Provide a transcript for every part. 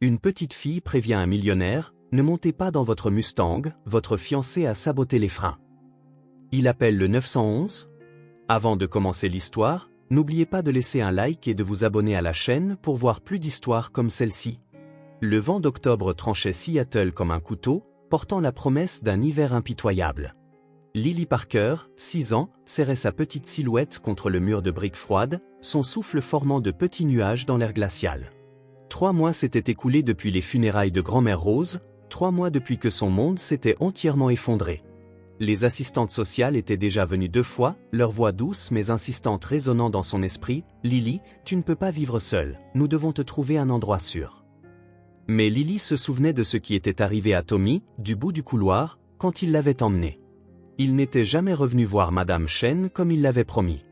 Une petite fille prévient un millionnaire, ne montez pas dans votre Mustang, votre fiancé a saboté les freins. Il appelle le 911. Avant de commencer l'histoire, n'oubliez pas de laisser un like et de vous abonner à la chaîne pour voir plus d'histoires comme celle-ci. Le vent d'octobre tranchait Seattle comme un couteau, portant la promesse d'un hiver impitoyable. Lily Parker, 6 ans, serrait sa petite silhouette contre le mur de briques froides, son souffle formant de petits nuages dans l'air glacial. 3 mois s'étaient écoulés depuis les funérailles de grand-mère Rose, 3 mois depuis que son monde s'était entièrement effondré. Les assistantes sociales étaient déjà venues 2 fois, leur voix douce mais insistante résonnant dans son esprit, « Lily, tu ne peux pas vivre seule, nous devons te trouver un endroit sûr. » Mais Lily se souvenait de ce qui était arrivé à Tommy, du bout du couloir, quand il l'avait emmené. Il n'était jamais revenu voir Madame Chen comme il l'avait promis.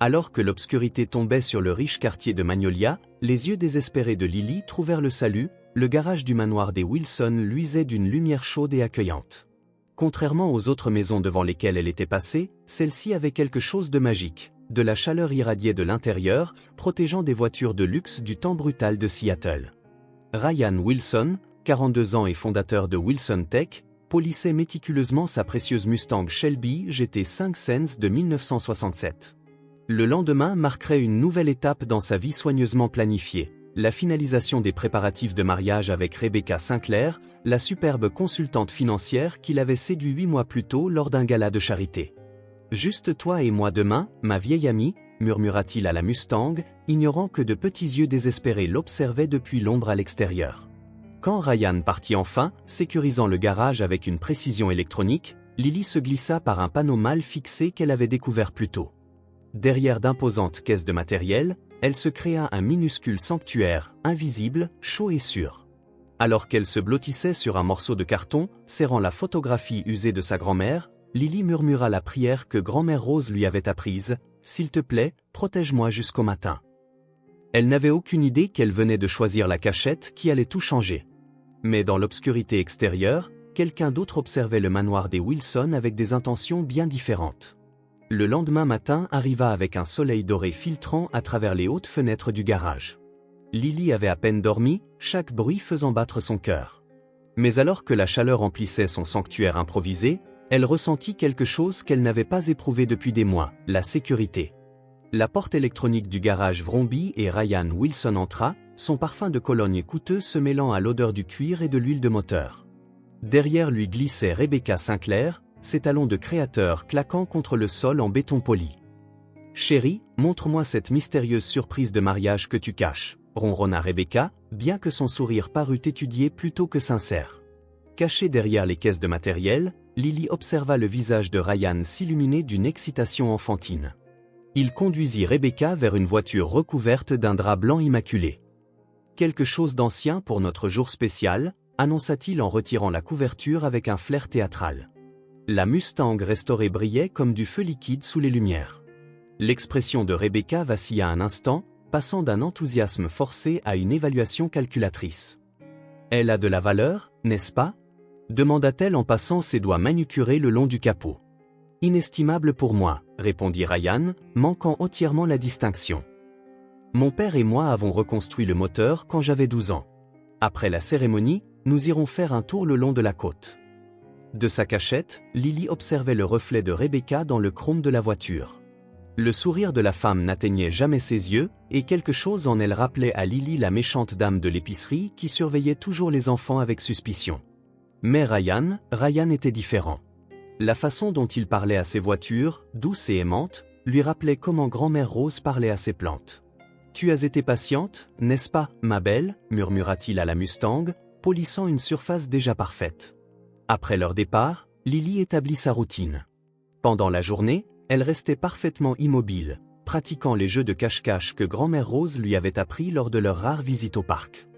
Alors que l'obscurité tombait sur le riche quartier de Magnolia, les yeux désespérés de Lily trouvèrent le salut, le garage du manoir des Wilson luisait d'une lumière chaude et accueillante. Contrairement aux autres maisons devant lesquelles elle était passée, celle-ci avait quelque chose de magique. De la chaleur irradiée de l'intérieur, protégeant des voitures de luxe du temps brutal de Seattle. Ryan Wilson, 42 ans et fondateur de Wilson Tech, polissait méticuleusement sa précieuse Mustang Shelby GT5 Sense de 1967. Le lendemain marquerait une nouvelle étape dans sa vie soigneusement planifiée, la finalisation des préparatifs de mariage avec Rebecca Sinclair, la superbe consultante financière qui l'avait séduit 8 mois plus tôt lors d'un gala de charité. « Juste toi et moi demain, ma vieille amie », murmura-t-il à la Mustang, ignorant que de petits yeux désespérés l'observaient depuis l'ombre à l'extérieur. Quand Ryan partit enfin, sécurisant le garage avec une précision électronique, Lily se glissa par un panneau mal fixé qu'elle avait découvert plus tôt. Derrière d'imposantes caisses de matériel, elle se créa un minuscule sanctuaire, invisible, chaud et sûr. Alors qu'elle se blottissait sur un morceau de carton, serrant la photographie usée de sa grand-mère, Lily murmura la prière que grand-mère Rose lui avait apprise, « S'il te plaît, protège-moi jusqu'au matin. » Elle n'avait aucune idée qu'elle venait de choisir la cachette qui allait tout changer. Mais dans l'obscurité extérieure, quelqu'un d'autre observait le manoir des Wilson avec des intentions bien différentes. Le lendemain matin arriva avec un soleil doré filtrant à travers les hautes fenêtres du garage. Lily avait à peine dormi, chaque bruit faisant battre son cœur. Mais alors que la chaleur emplissait son sanctuaire improvisé, elle ressentit quelque chose qu'elle n'avait pas éprouvé depuis des mois, la sécurité. La porte électronique du garage vrombit et Ryan Wilson entra, son parfum de cologne coûteux se mêlant à l'odeur du cuir et de l'huile de moteur. Derrière lui glissait Rebecca Sinclair, ses talons de créateur claquant contre le sol en béton poli. « Chérie, montre-moi cette mystérieuse surprise de mariage que tu caches », ronronna Rebecca, bien que son sourire parût étudié plutôt que sincère. Cachée derrière les caisses de matériel, Lily observa le visage de Ryan s'illuminer d'une excitation enfantine. Il conduisit Rebecca vers une voiture recouverte d'un drap blanc immaculé. « Quelque chose d'ancien pour notre jour spécial », annonça-t-il en retirant la couverture avec un flair théâtral. La Mustang restaurée brillait comme du feu liquide sous les lumières. L'expression de Rebecca vacilla un instant, passant d'un enthousiasme forcé à une évaluation calculatrice. « Elle a de la valeur, n'est-ce pas ?» demanda-t-elle en passant ses doigts manucurés le long du capot. « Inestimable pour moi », répondit Ryan, manquant entièrement la distinction. « Mon père et moi avons reconstruit le moteur quand j'avais 12 ans. Après la cérémonie, nous irons faire un tour le long de la côte. » De sa cachette, Lily observait le reflet de Rebecca dans le chrome de la voiture. Le sourire de la femme n'atteignait jamais ses yeux, et quelque chose en elle rappelait à Lily la méchante dame de l'épicerie qui surveillait toujours les enfants avec suspicion. Mais Ryan était différent. La façon dont il parlait à ses voitures, douce et aimante, lui rappelait comment grand-mère Rose parlait à ses plantes. « Tu as été patiente, n'est-ce pas, ma belle ?» murmura-t-il à la Mustang, polissant une surface déjà parfaite. Après leur départ, Lily établit sa routine. Pendant la journée, elle restait parfaitement immobile, pratiquant les jeux de cache-cache que grand-mère Rose lui avait appris lors de leur rare visite au parc.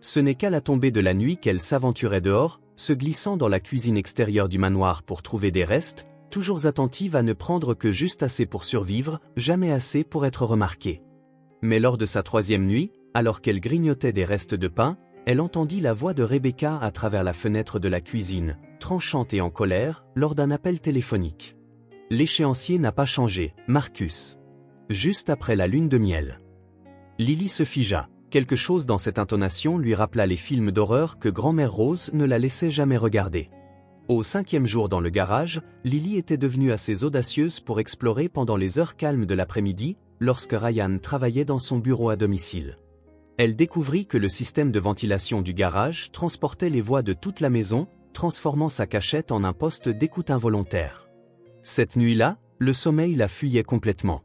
Ce n'est qu'à la tombée de la nuit qu'elle s'aventurait dehors, se glissant dans la cuisine extérieure du manoir pour trouver des restes, toujours attentive à ne prendre que juste assez pour survivre, jamais assez pour être remarquée. Mais lors de sa 3e nuit, alors qu'elle grignotait des restes de pain, elle entendit la voix de Rebecca à travers la fenêtre de la cuisine, tranchante et en colère, lors d'un appel téléphonique. L'échéancier n'a pas changé, Marcus. Juste après la lune de miel. Lily se figea. Quelque chose dans cette intonation lui rappela les films d'horreur que grand-mère Rose ne la laissait jamais regarder. Au 5e jour dans le garage, Lily était devenue assez audacieuse pour explorer pendant les heures calmes de l'après-midi, lorsque Ryan travaillait dans son bureau à domicile. Elle découvrit que le système de ventilation du garage transportait les voix de toute la maison, transformant sa cachette en un poste d'écoute involontaire. Cette nuit-là, le sommeil la fuyait complètement.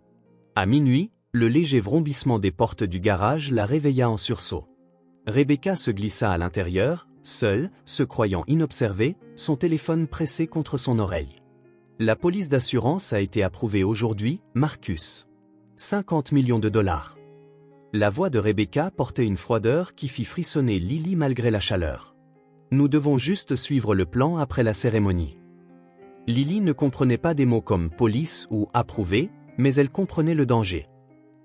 À minuit, le léger vrombissement des portes du garage la réveilla en sursaut. Rebecca se glissa à l'intérieur, seule, se croyant inobservée, son téléphone pressé contre son oreille. La police d'assurance a été approuvée aujourd'hui, Marcus. 50 millions de dollars. La voix de Rebecca portait une froideur qui fit frissonner Lily malgré la chaleur. Nous devons juste suivre le plan après la cérémonie. Lily ne comprenait pas des mots comme police ou approuvé, mais elle comprenait le danger.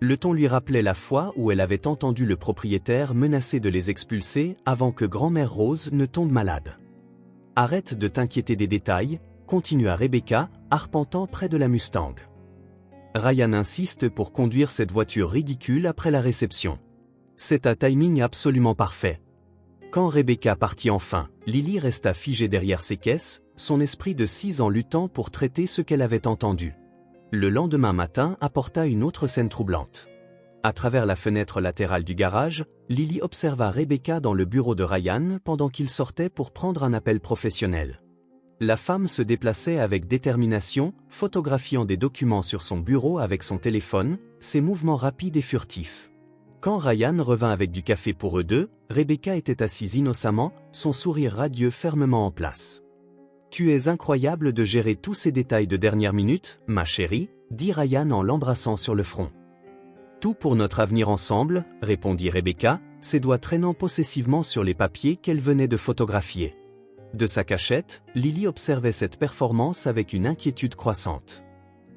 Le ton lui rappelait la fois où elle avait entendu le propriétaire menacer de les expulser avant que grand-mère Rose ne tombe malade. Arrête de t'inquiéter des détails, continua Rebecca, arpentant près de la Mustang. Ryan insiste pour conduire cette voiture ridicule après la réception. C'est un timing absolument parfait. Quand Rebecca partit enfin, Lily resta figée derrière ses caisses, son esprit de scie en luttant pour traiter ce qu'elle avait entendu. Le lendemain matin apporta une autre scène troublante. À travers la fenêtre latérale du garage, Lily observa Rebecca dans le bureau de Ryan pendant qu'il sortait pour prendre un appel professionnel. La femme se déplaçait avec détermination, photographiant des documents sur son bureau avec son téléphone, ses mouvements rapides et furtifs. Quand Ryan revint avec du café pour eux deux, Rebecca était assise innocemment, son sourire radieux fermement en place. « Tu es incroyable de gérer tous ces détails de dernière minute, ma chérie, » dit Ryan en l'embrassant sur le front. « Tout pour notre avenir ensemble, » répondit Rebecca, ses doigts traînant possessivement sur les papiers qu'elle venait de photographier. De sa cachette, Lily observait cette performance avec une inquiétude croissante.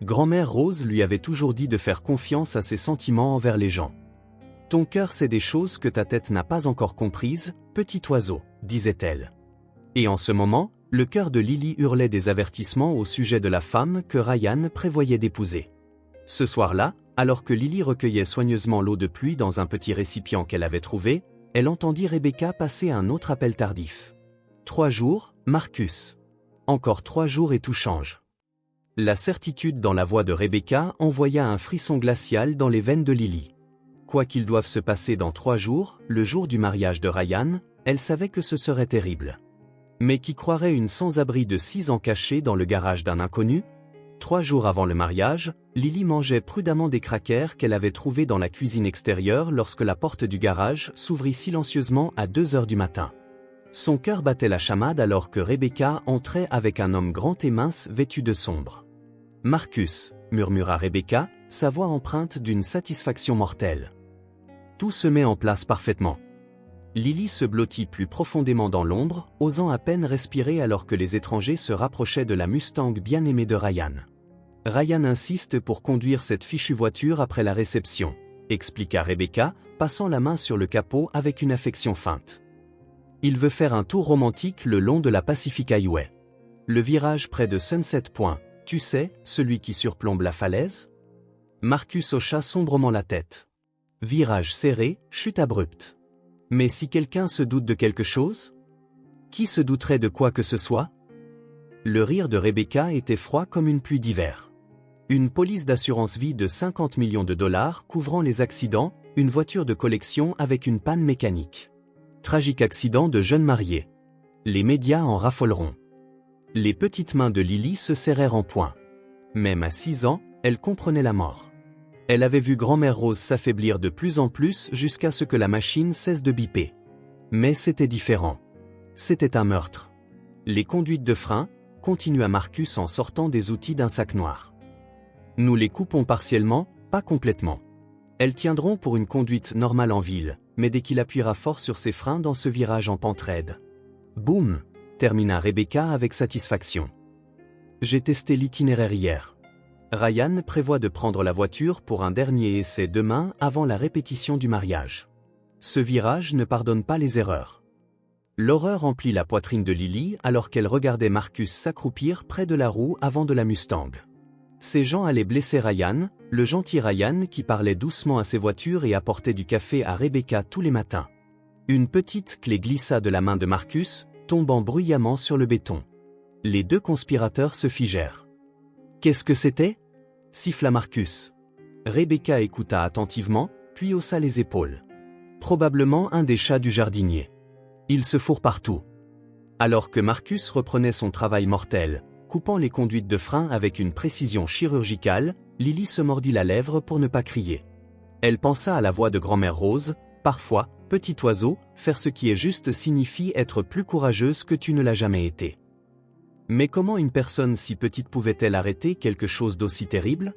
Grand-mère Rose lui avait toujours dit de faire confiance à ses sentiments envers les gens. « Ton cœur sait des choses que ta tête n'a pas encore comprises, petit oiseau, » disait-elle. Et en ce moment, le cœur de Lily hurlait des avertissements au sujet de la femme que Ryan prévoyait d'épouser. Ce soir-là, alors que Lily recueillait soigneusement l'eau de pluie dans un petit récipient qu'elle avait trouvé, elle entendit Rebecca passer un autre appel tardif. 3 jours, Marcus. Encore 3 jours et tout change. La certitude dans la voix de Rebecca envoya un frisson glacial dans les veines de Lily. Quoi qu'il doive se passer dans 3 jours, le jour du mariage de Ryan, elle savait que ce serait terrible. Mais qui croirait une sans-abri de 6 ans cachée dans le garage d'un inconnu? 3 jours avant le mariage, Lily mangeait prudemment des crackers qu'elle avait trouvés dans la cuisine extérieure lorsque la porte du garage s'ouvrit silencieusement à 2 heures du matin. Son cœur battait la chamade alors que Rebecca entrait avec un homme grand et mince vêtu de sombre. « Marcus » murmura Rebecca, sa voix empreinte d'une satisfaction mortelle. Tout se met en place parfaitement. Lily se blottit plus profondément dans l'ombre, osant à peine respirer alors que les étrangers se rapprochaient de la Mustang bien-aimée de Ryan. « Ryan insiste pour conduire cette fichue voiture après la réception » expliqua Rebecca, passant la main sur le capot avec une affection feinte. Il veut faire un tour romantique le long de la Pacific Highway. Le virage près de Sunset Point, tu sais, celui qui surplombe la falaise? Marcus hocha sombrement la tête. Virage serré, chute abrupte. Mais si quelqu'un se doute de quelque chose? Qui se douterait de quoi que ce soit? Le rire de Rebecca était froid comme une pluie d'hiver. Une police d'assurance vie de 50 millions de dollars couvrant les accidents, une voiture de collection avec une panne mécanique. Tragique accident de jeune marié. Les médias en raffoleront. Les petites mains de Lily se serrèrent en poing. Même à 6 ans, elle comprenait la mort. Elle avait vu grand-mère Rose s'affaiblir de plus en plus jusqu'à ce que la machine cesse de biper. Mais c'était différent. C'était un meurtre. Les conduites de frein, continua Marcus en sortant des outils d'un sac noir. Nous les coupons partiellement, pas complètement. Elles tiendront pour une conduite normale en ville, mais dès qu'il appuiera fort sur ses freins dans ce virage en pente raide. Boum, termina Rebecca avec satisfaction. J'ai testé l'itinéraire hier. Ryan prévoit de prendre la voiture pour un dernier essai demain avant la répétition du mariage. Ce virage ne pardonne pas les erreurs. L'horreur emplit la poitrine de Lily alors qu'elle regardait Marcus s'accroupir près de la roue avant de la Mustang. Ces gens allaient blesser Ryan, le gentil Ryan qui parlait doucement à ses voitures et apportait du café à Rebecca tous les matins. Une petite clé glissa de la main de Marcus, tombant bruyamment sur le béton. Les deux conspirateurs se figèrent. « Qu'est-ce que c'était » siffla Marcus. Rebecca écouta attentivement, puis haussa les épaules. Probablement un des chats du jardinier. Ils se fourrent partout. Alors que Marcus reprenait son travail mortel, coupant les conduites de frein avec une précision chirurgicale, Lily se mordit la lèvre pour ne pas crier. Elle pensa à la voix de grand-mère Rose, parfois, petit oiseau, faire ce qui est juste signifie être plus courageuse que tu ne l'as jamais été. Mais comment une personne si petite pouvait-elle arrêter quelque chose d'aussi terrible ?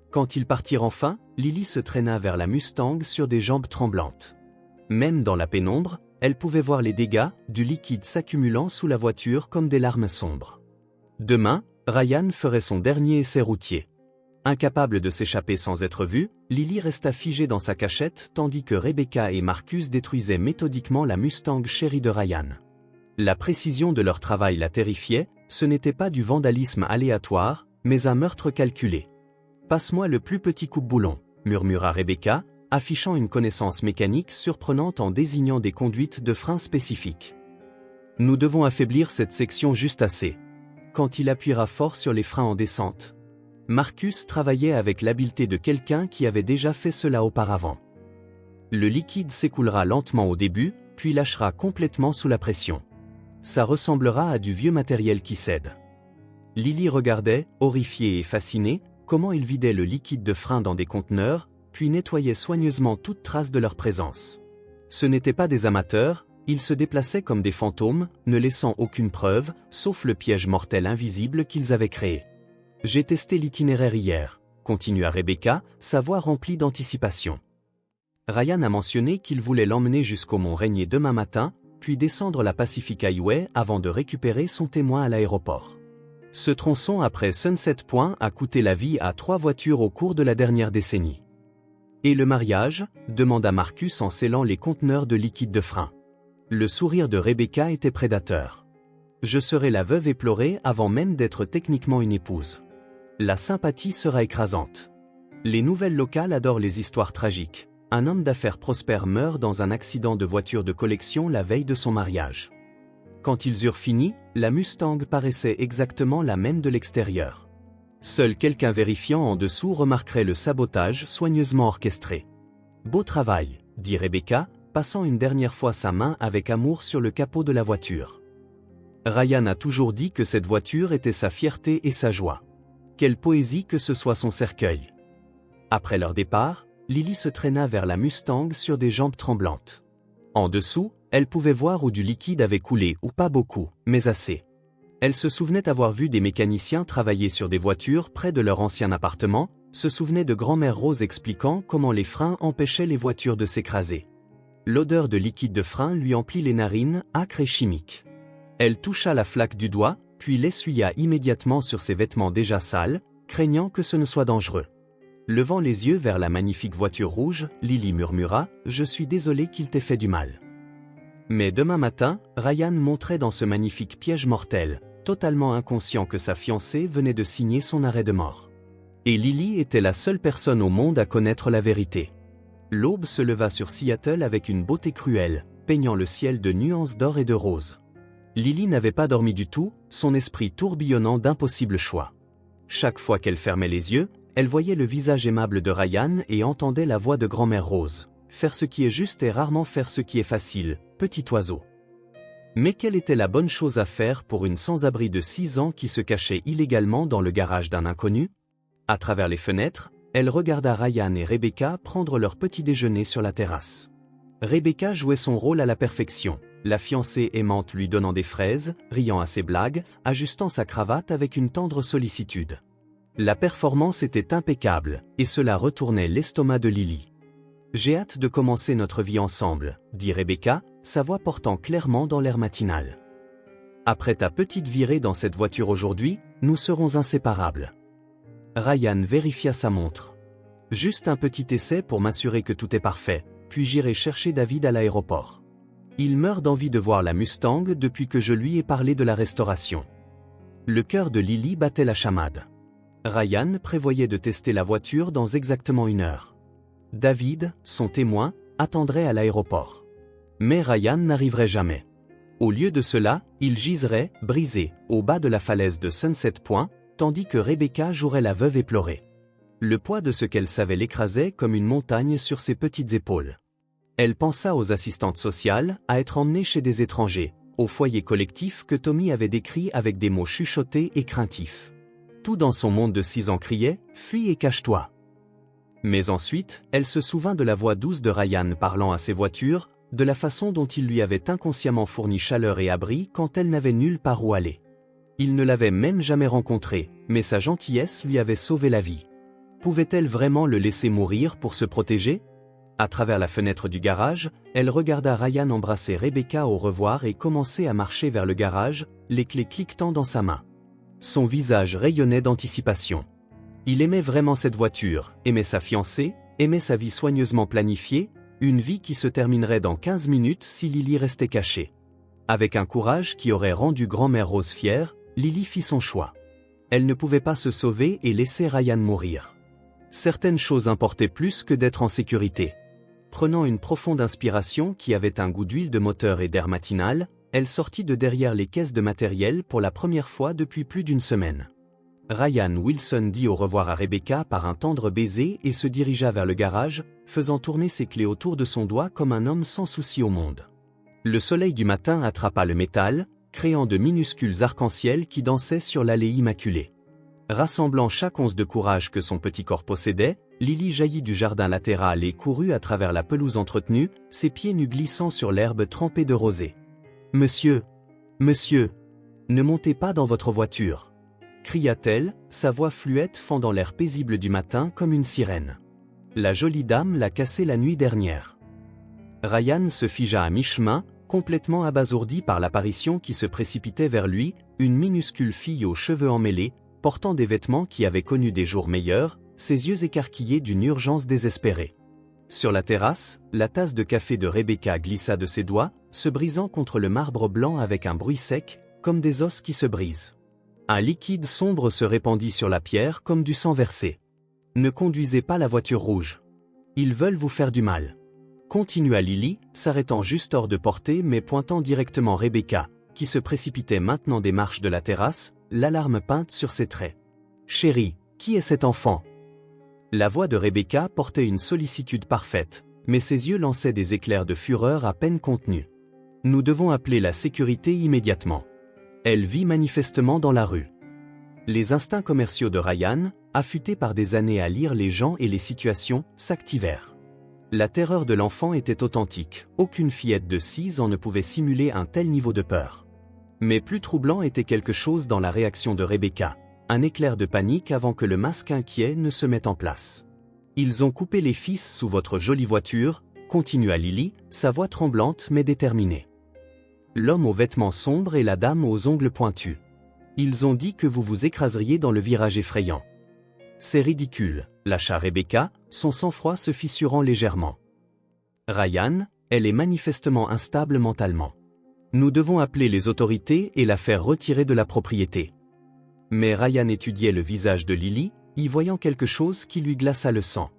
Quand ils partirent enfin, Lily se traîna vers la Mustang sur des jambes tremblantes. Même dans la pénombre, elle pouvait voir les dégâts, du liquide s'accumulant sous la voiture comme des larmes sombres. Demain, Ryan ferait son dernier essai routier. Incapable de s'échapper sans être vue, Lily resta figée dans sa cachette tandis que Rebecca et Marcus détruisaient méthodiquement la Mustang chérie de Ryan. La précision de leur travail la terrifiait, ce n'était pas du vandalisme aléatoire, mais un meurtre calculé. « Passe-moi le plus petit coupe-boulon », murmura Rebecca, affichant une connaissance mécanique surprenante en désignant des conduites de frein spécifiques. « Nous devons affaiblir cette section juste assez. » Quand il appuiera fort sur les freins en descente. Marcus travaillait avec l'habileté de quelqu'un qui avait déjà fait cela auparavant. Le liquide s'écoulera lentement au début, puis lâchera complètement sous la pression. Ça ressemblera à du vieux matériel qui cède. Lily regardait, horrifiée et fascinée, comment ils vidaient le liquide de frein dans des conteneurs, puis nettoyaient soigneusement toute trace de leur présence. Ce n'étaient pas des amateurs, ils se déplaçaient comme des fantômes, ne laissant aucune preuve, sauf le piège mortel invisible qu'ils avaient créé. « J'ai testé l'itinéraire hier », continua Rebecca, sa voix remplie d'anticipation. Ryan a mentionné qu'il voulait l'emmener jusqu'au Mont Rainier demain matin, puis descendre la Pacific Highway avant de récupérer son témoin à l'aéroport. Ce tronçon après Sunset Point a coûté la vie à 3 voitures au cours de la dernière décennie. « Et le mariage » demanda Marcus en scellant les conteneurs de liquide de frein. Le sourire de Rebecca était prédateur. « Je serai la veuve éplorée avant même d'être techniquement une épouse. La sympathie sera écrasante. Les nouvelles locales adorent les histoires tragiques. Un homme d'affaires prospère meurt dans un accident de voiture de collection la veille de son mariage. Quand ils eurent fini, la Mustang paraissait exactement la même de l'extérieur. Seul quelqu'un vérifiant en dessous remarquerait le sabotage soigneusement orchestré. « Beau travail », dit Rebecca, passant une dernière fois sa main avec amour sur le capot de la voiture. Ryan a toujours dit que cette voiture était sa fierté et sa joie. Quelle poésie que ce soit son cercueil. Après leur départ, Lily se traîna vers la Mustang sur des jambes tremblantes. En dessous, elle pouvait voir où du liquide avait coulé ou pas beaucoup, mais assez. Elle se souvenait avoir vu des mécaniciens travailler sur des voitures près de leur ancien appartement, se souvenait de grand-mère Rose expliquant comment les freins empêchaient les voitures de s'écraser. L'odeur de liquide de frein lui emplit les narines, âcre et chimique. Elle toucha la flaque du doigt, puis l'essuya immédiatement sur ses vêtements déjà sales, craignant que ce ne soit dangereux. Levant les yeux vers la magnifique voiture rouge, Lily murmura « Je suis désolée qu'il t'ait fait du mal. » Mais demain matin, Ryan monterait dans ce magnifique piège mortel, totalement inconscient que sa fiancée venait de signer son arrêt de mort. Et Lily était la seule personne au monde à connaître la vérité. L'aube se leva sur Seattle avec une beauté cruelle, peignant le ciel de nuances d'or et de rose. Lily n'avait pas dormi du tout, son esprit tourbillonnant d'impossibles choix. Chaque fois qu'elle fermait les yeux, elle voyait le visage aimable de Ryan et entendait la voix de grand-mère Rose. Faire ce qui est juste et rarement faire ce qui est facile, petit oiseau. Mais quelle était la bonne chose à faire pour une sans-abri de 6 ans qui se cachait illégalement dans le garage d'un inconnu ? À travers les fenêtres, elle regarda Ryan et Rebecca prendre leur petit déjeuner sur la terrasse. Rebecca jouait son rôle à la perfection, la fiancée aimante lui donnant des fraises, riant à ses blagues, ajustant sa cravate avec une tendre sollicitude. La performance était impeccable, et cela retournait l'estomac de Lily. « J'ai hâte de commencer notre vie ensemble », dit Rebecca, sa voix portant clairement dans l'air matinal. « Après ta petite virée dans cette voiture aujourd'hui, nous serons inséparables. » Ryan vérifia sa montre. « Juste un petit essai pour m'assurer que tout est parfait, puis j'irai chercher David à l'aéroport. Il meurt d'envie de voir la Mustang depuis que je lui ai parlé de la restauration. » Le cœur de Lily battait la chamade. Ryan prévoyait de tester la voiture dans exactement 1 heure. David, son témoin, attendrait à l'aéroport. Mais Ryan n'arriverait jamais. Au lieu de cela, il giserait, brisé, au bas de la falaise de Sunset Point, tandis que Rebecca jouerait la veuve et pleurait. Le poids de ce qu'elle savait l'écrasait comme une montagne sur ses petites épaules. Elle pensa aux assistantes sociales, à être emmenée chez des étrangers, au foyer collectif que Tommy avait décrit avec des mots chuchotés et craintifs. Tout dans son monde de 6 ans criait « Fuis et cache-toi ». Mais ensuite, elle se souvint de la voix douce de Ryan parlant à ses voitures, de la façon dont il lui avait inconsciemment fourni chaleur et abri quand elle n'avait nulle part où aller. Il ne l'avait même jamais rencontré, mais sa gentillesse lui avait sauvé la vie. Pouvait-elle vraiment le laisser mourir pour se protéger ? À travers la fenêtre du garage, elle regarda Ryan embrasser Rebecca au revoir et commencer à marcher vers le garage, les clés cliquetant dans sa main. Son visage rayonnait d'anticipation. Il aimait vraiment cette voiture, aimait sa fiancée, aimait sa vie soigneusement planifiée, une vie qui se terminerait dans 15 minutes si Lily restait cachée. Avec un courage qui aurait rendu grand-mère Rose fière, Lily fit son choix. Elle ne pouvait pas se sauver et laisser Ryan mourir. Certaines choses importaient plus que d'être en sécurité. Prenant une profonde inspiration qui avait un goût d'huile de moteur et d'air matinal, elle sortit de derrière les caisses de matériel pour la première fois depuis plus d'1 semaine. Ryan Wilson dit au revoir à Rebecca par un tendre baiser et se dirigea vers le garage, faisant tourner ses clés autour de son doigt comme un homme sans souci au monde. Le soleil du matin attrapa le métal, créant de minuscules arcs-en-ciel qui dansaient sur l'allée immaculée. Rassemblant chaque once de courage que son petit corps possédait, Lily jaillit du jardin latéral et courut à travers la pelouse entretenue, ses pieds nus glissant sur l'herbe trempée de rosée. « Monsieur, monsieur, ne montez pas dans votre voiture !» cria-t-elle, sa voix fluette fendant l'air paisible du matin comme une sirène. La jolie dame l'a cassé la nuit dernière. Ryan se figea à mi-chemin, complètement abasourdi par l'apparition qui se précipitait vers lui, une minuscule fille aux cheveux emmêlés, portant des vêtements qui avaient connu des jours meilleurs, ses yeux écarquillés d'une urgence désespérée. Sur la terrasse, la tasse de café de Rebecca glissa de ses doigts, se brisant contre le marbre blanc avec un bruit sec, comme des os qui se brisent. Un liquide sombre se répandit sur la pierre comme du sang versé. « Ne conduisez pas la voiture rouge. Ils veulent vous faire du mal. » Continua Lily, s'arrêtant juste hors de portée mais pointant directement Rebecca, qui se précipitait maintenant des marches de la terrasse, l'alarme peinte sur ses traits. « Chérie, qui est cet enfant ?» La voix de Rebecca portait une sollicitude parfaite, mais ses yeux lançaient des éclairs de fureur à peine contenus. « Nous devons appeler la sécurité immédiatement. » Elle vit manifestement dans la rue. Les instincts commerciaux de Ryan, affûtés par des années à lire les gens et les situations, s'activèrent. La terreur de l'enfant était authentique, aucune fillette de 6 ans ne pouvait simuler un tel niveau de peur. Mais plus troublant était quelque chose dans la réaction de Rebecca, un éclair de panique avant que le masque inquiet ne se mette en place. « Ils ont coupé les fils sous votre jolie voiture », continua Lily, sa voix tremblante mais déterminée. L'homme aux vêtements sombres et la dame aux ongles pointus. Ils ont dit que vous vous écraseriez dans le virage effrayant. C'est ridicule, lâcha Rebecca, son sang-froid se fissurant légèrement. Ryan, elle est manifestement instable mentalement. Nous devons appeler les autorités et la faire retirer de la propriété. Mais Ryan étudiait le visage de Lily, y voyant quelque chose qui lui glaça le sang.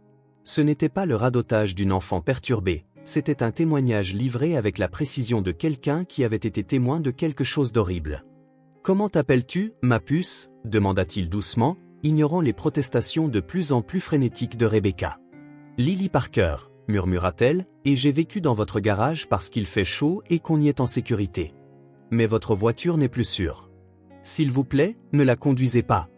Ce n'était pas le radotage d'une enfant perturbée. C'était un témoignage livré avec la précision de quelqu'un qui avait été témoin de quelque chose d'horrible. « Comment t'appelles-tu, ma puce ?» demanda-t-il doucement, ignorant les protestations de plus en plus frénétiques de Rebecca. « Lily Parker » murmura-t-elle, « et j'ai vécu dans votre garage parce qu'il fait chaud et qu'on y est en sécurité. Mais votre voiture n'est plus sûre. S'il vous plaît, ne la conduisez pas. »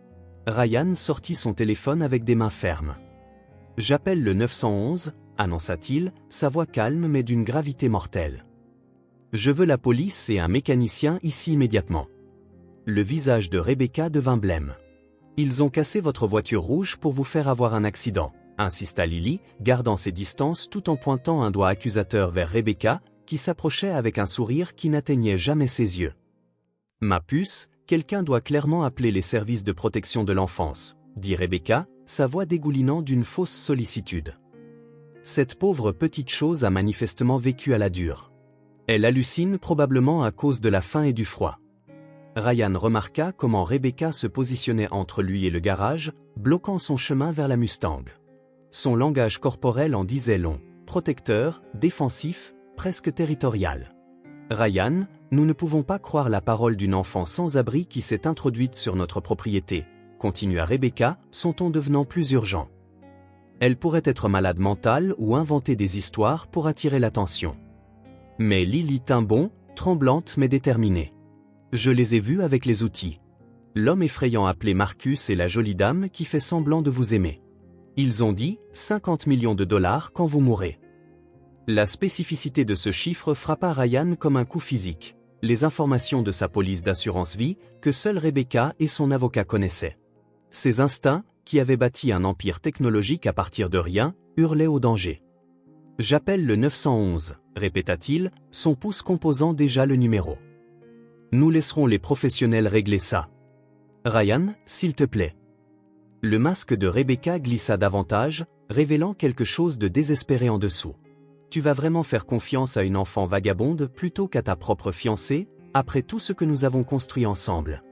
Ryan sortit son téléphone avec des mains fermes. « J'appelle le 911, » annonça-t-il, sa voix calme mais d'une gravité mortelle. « Je veux la police et un mécanicien ici immédiatement. » Le visage de Rebecca devint blême. « Ils ont cassé votre voiture rouge pour vous faire avoir un accident, » insista Lily, gardant ses distances tout en pointant un doigt accusateur vers Rebecca, qui s'approchait avec un sourire qui n'atteignait jamais ses yeux. « Ma puce, quelqu'un doit clairement appeler les services de protection de l'enfance, » dit Rebecca, sa voix dégoulinant d'une fausse sollicitude. Cette pauvre petite chose a manifestement vécu à la dure. Elle hallucine probablement à cause de la faim et du froid. Ryan remarqua comment Rebecca se positionnait entre lui et le garage, bloquant son chemin vers la Mustang. Son langage corporel en disait long, protecteur, défensif, presque territorial. « Ryan, nous ne pouvons pas croire la parole d'une enfant sans abri qui s'est introduite sur notre propriété », continua Rebecca, son ton devenant plus urgent. Elle pourrait être malade mentale ou inventer des histoires pour attirer l'attention. Mais Lily tint bon, tremblante mais déterminée. Je les ai vus avec les outils. L'homme effrayant appelé Marcus et la jolie dame qui fait semblant de vous aimer. Ils ont dit 50 millions de dollars quand vous mourrez. La spécificité de ce chiffre frappa Ryan comme un coup physique. Les informations de sa police d'assurance vie, que seule Rebecca et son avocat connaissaient. Ses instincts, qui avaient bâti un empire technologique à partir de rien, hurlaient au danger. « J'appelle le 911, » répéta-t-il, son pouce composant déjà le numéro. « Nous laisserons les professionnels régler ça. Ryan, s'il te plaît. » Le masque de Rebecca glissa davantage, révélant quelque chose de désespéré en dessous. « Tu vas vraiment faire confiance à une enfant vagabonde plutôt qu'à ta propre fiancée, après tout ce que nous avons construit ensemble.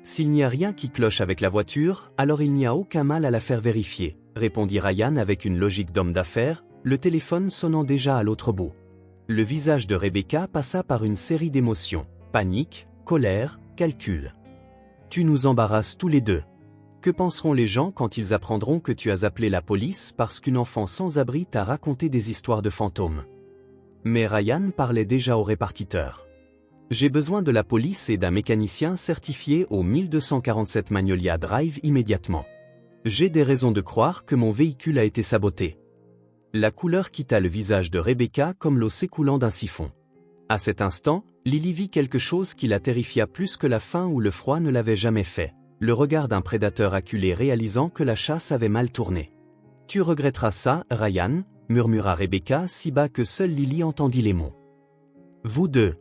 S'il n'y a rien qui cloche avec la voiture, alors il n'y a aucun mal à la faire vérifier, » répondit Ryan avec une logique d'homme d'affaires, le téléphone sonnant déjà à l'autre bout. Le visage de Rebecca passa par une série d'émotions, panique, colère, calcul. « Tu nous embarrasses tous les deux. Que penseront les gens quand ils apprendront que tu as appelé la police parce qu'une enfant sans abri t'a raconté des histoires de fantômes ?» Mais Ryan parlait déjà au répartiteur. « J'ai besoin de la police et d'un mécanicien certifié au 1247 Magnolia Drive immédiatement. J'ai des raisons de croire que mon véhicule a été saboté. » La couleur quitta le visage de Rebecca comme l'eau s'écoulant d'un siphon. À cet instant, Lily vit quelque chose qui la terrifia plus que la faim ou le froid ne l'avaient jamais fait. Le regard d'un prédateur acculé réalisant que la chasse avait mal tourné. « Tu regretteras ça, Ryan », murmura Rebecca si bas que seule Lily entendit les mots. « Vous deux ».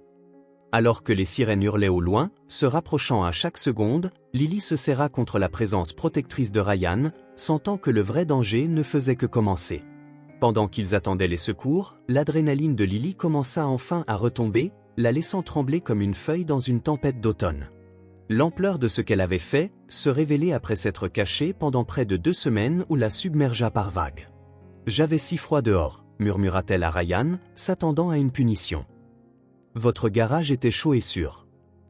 Alors que les sirènes hurlaient au loin, se rapprochant à chaque seconde, Lily se serra contre la présence protectrice de Ryan, sentant que le vrai danger ne faisait que commencer. Pendant qu'ils attendaient les secours, l'adrénaline de Lily commença enfin à retomber, la laissant trembler comme une feuille dans une tempête d'automne. L'ampleur de ce qu'elle avait fait se révélait après s'être cachée pendant près de 2 semaines où la submergea par vagues. « J'avais si froid dehors », murmura-t-elle à Ryan, s'attendant à une punition. « Votre garage était chaud et sûr.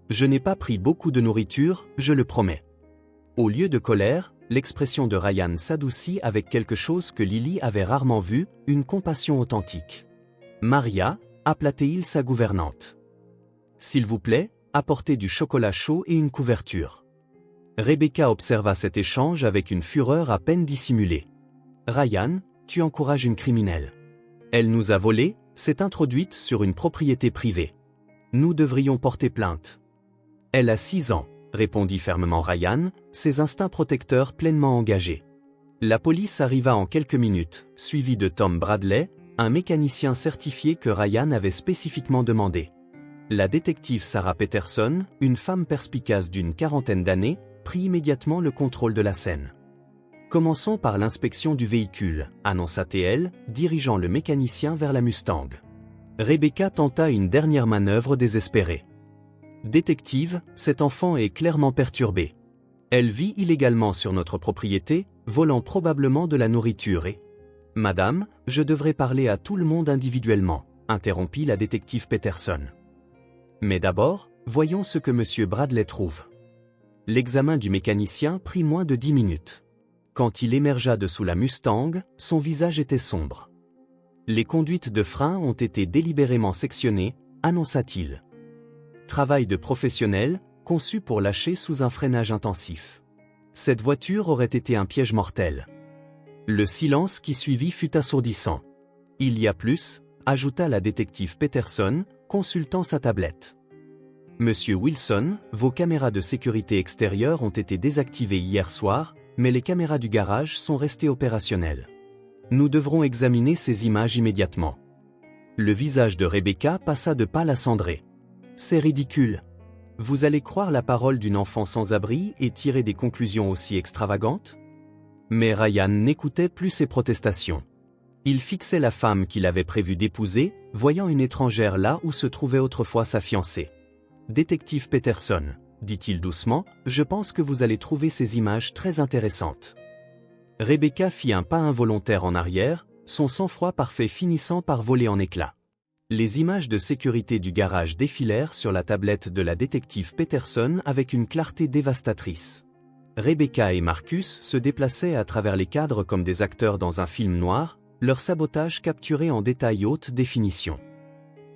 Je n'ai pas pris beaucoup de nourriture, je le promets. » Au lieu de colère, l'expression de Ryan s'adoucit avec quelque chose que Lily avait rarement vu, une compassion authentique. « Maria, » appela-t-il sa gouvernante. « S'il vous plaît, apportez du chocolat chaud et une couverture. » Rebecca observa cet échange avec une fureur à peine dissimulée. « Ryan, tu encourages une criminelle. Elle nous a volés, s'est introduite sur une propriété privée. Nous devrions porter plainte. » « Elle a 6 ans, » répondit fermement Ryan, ses instincts protecteurs pleinement engagés. La police arriva en quelques minutes, suivi de Tom Bradley, un mécanicien certifié que Ryan avait spécifiquement demandé. La détective Sarah Peterson, une femme perspicace d'une 40aine d'années, prit immédiatement le contrôle de la scène. « Commençons par l'inspection du véhicule », annonça-t-elle, dirigeant le mécanicien vers la Mustang. Rebecca tenta une dernière manœuvre désespérée. « Détective, cet enfant est clairement perturbée. Elle vit illégalement sur notre propriété, volant probablement de la nourriture et... »« Madame, je devrais parler à tout le monde individuellement », interrompit la détective Peterson. « Mais d'abord, voyons ce que M. Bradley trouve. » L'examen du mécanicien prit moins de 10 minutes. Quand il émergea de sous la Mustang, son visage était sombre. « Les conduites de frein ont été délibérément sectionnées », annonça-t-il. « Travail de professionnel, conçu pour lâcher sous un freinage intensif. Cette voiture aurait été un piège mortel. » Le silence qui suivit fut assourdissant. « Il y a plus », ajouta la détective Peterson, consultant sa tablette. « Monsieur Wilson, vos caméras de sécurité extérieure ont été désactivées hier soir, mais les caméras du garage sont restées opérationnelles. Nous devrons examiner ces images immédiatement. » Le visage de Rebecca passa de pâle à cendré. « C'est ridicule. Vous allez croire la parole d'une enfant sans abri et tirer des conclusions aussi extravagantes ?» Mais Ryan n'écoutait plus ses protestations. Il fixait la femme qu'il avait prévu d'épouser, voyant une étrangère là où se trouvait autrefois sa fiancée. « Détective Peterson, dit-il doucement, je pense que vous allez trouver ces images très intéressantes. Rebecca fit un pas involontaire en arrière, son sang-froid parfait finissant par voler en éclats. Les images de sécurité du garage défilèrent sur la tablette de la détective Peterson avec une clarté dévastatrice. Rebecca et Marcus se déplaçaient à travers les cadres comme des acteurs dans un film noir, leur sabotage capturé en détail haute définition.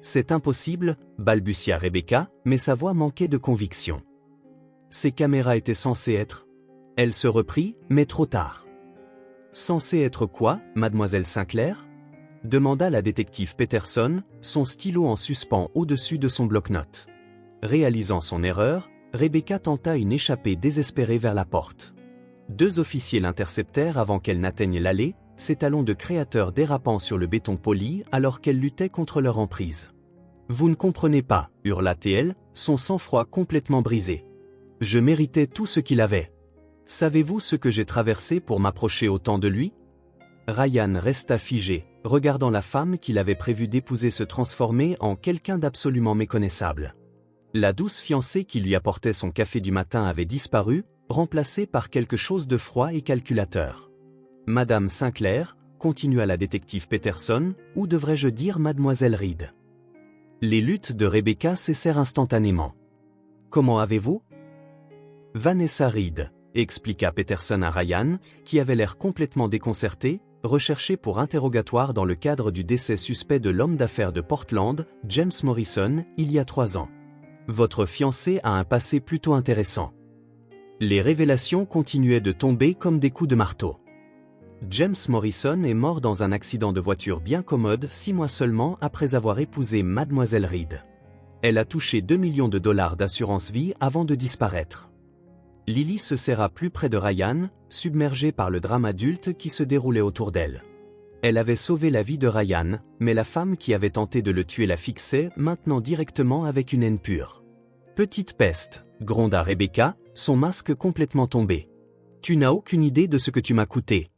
C'est impossible, balbutia Rebecca, mais sa voix manquait de conviction. Ces caméras étaient censées être... Elle se reprit, mais trop tard. Censées être quoi, mademoiselle Sinclair ? Demanda la détective Peterson, son stylo en suspens au-dessus de son bloc-notes. Réalisant son erreur, Rebecca tenta une échappée désespérée vers la porte. 2 officiers l'interceptèrent avant qu'elle n'atteigne l'allée, ses talons de créateur dérapant sur le béton poli alors qu'elle luttait contre leur emprise. « Vous ne comprenez pas, hurla-t-elle, son sang-froid complètement brisé. Je méritais tout ce qu'il avait. Savez-vous ce que j'ai traversé pour m'approcher autant de lui ?» Ryan resta figé, regardant la femme qu'il avait prévu d'épouser se transformer en quelqu'un d'absolument méconnaissable. La douce fiancée qui lui apportait son café du matin avait disparu, remplacée par quelque chose de froid et calculateur. « Madame Sinclair, continua la détective Peterson, ou devrais-je dire mademoiselle Reed. » Les luttes de Rebecca cessèrent instantanément. « Comment avez-vous » ? « Vanessa Reed, expliqua Peterson à Ryan, qui avait l'air complètement déconcerté, recherché pour interrogatoire dans le cadre du décès suspect de l'homme d'affaires de Portland, James Morrison, il y a 3 ans. Votre fiancé a un passé plutôt intéressant. Les révélations continuaient de tomber comme des coups de marteau. James Morrison est mort dans un accident de voiture bien commode 6 mois seulement après avoir épousé mademoiselle Reed. Elle a touché 2 millions de dollars d'assurance vie avant de disparaître. Lily se serra plus près de Ryan, submergée par le drame adulte qui se déroulait autour d'elle. Elle avait sauvé la vie de Ryan, mais la femme qui avait tenté de le tuer la fixait maintenant directement avec une haine pure. « Petite peste !» gronda Rebecca, son masque complètement tombé. « Tu n'as aucune idée de ce que tu m'as coûté.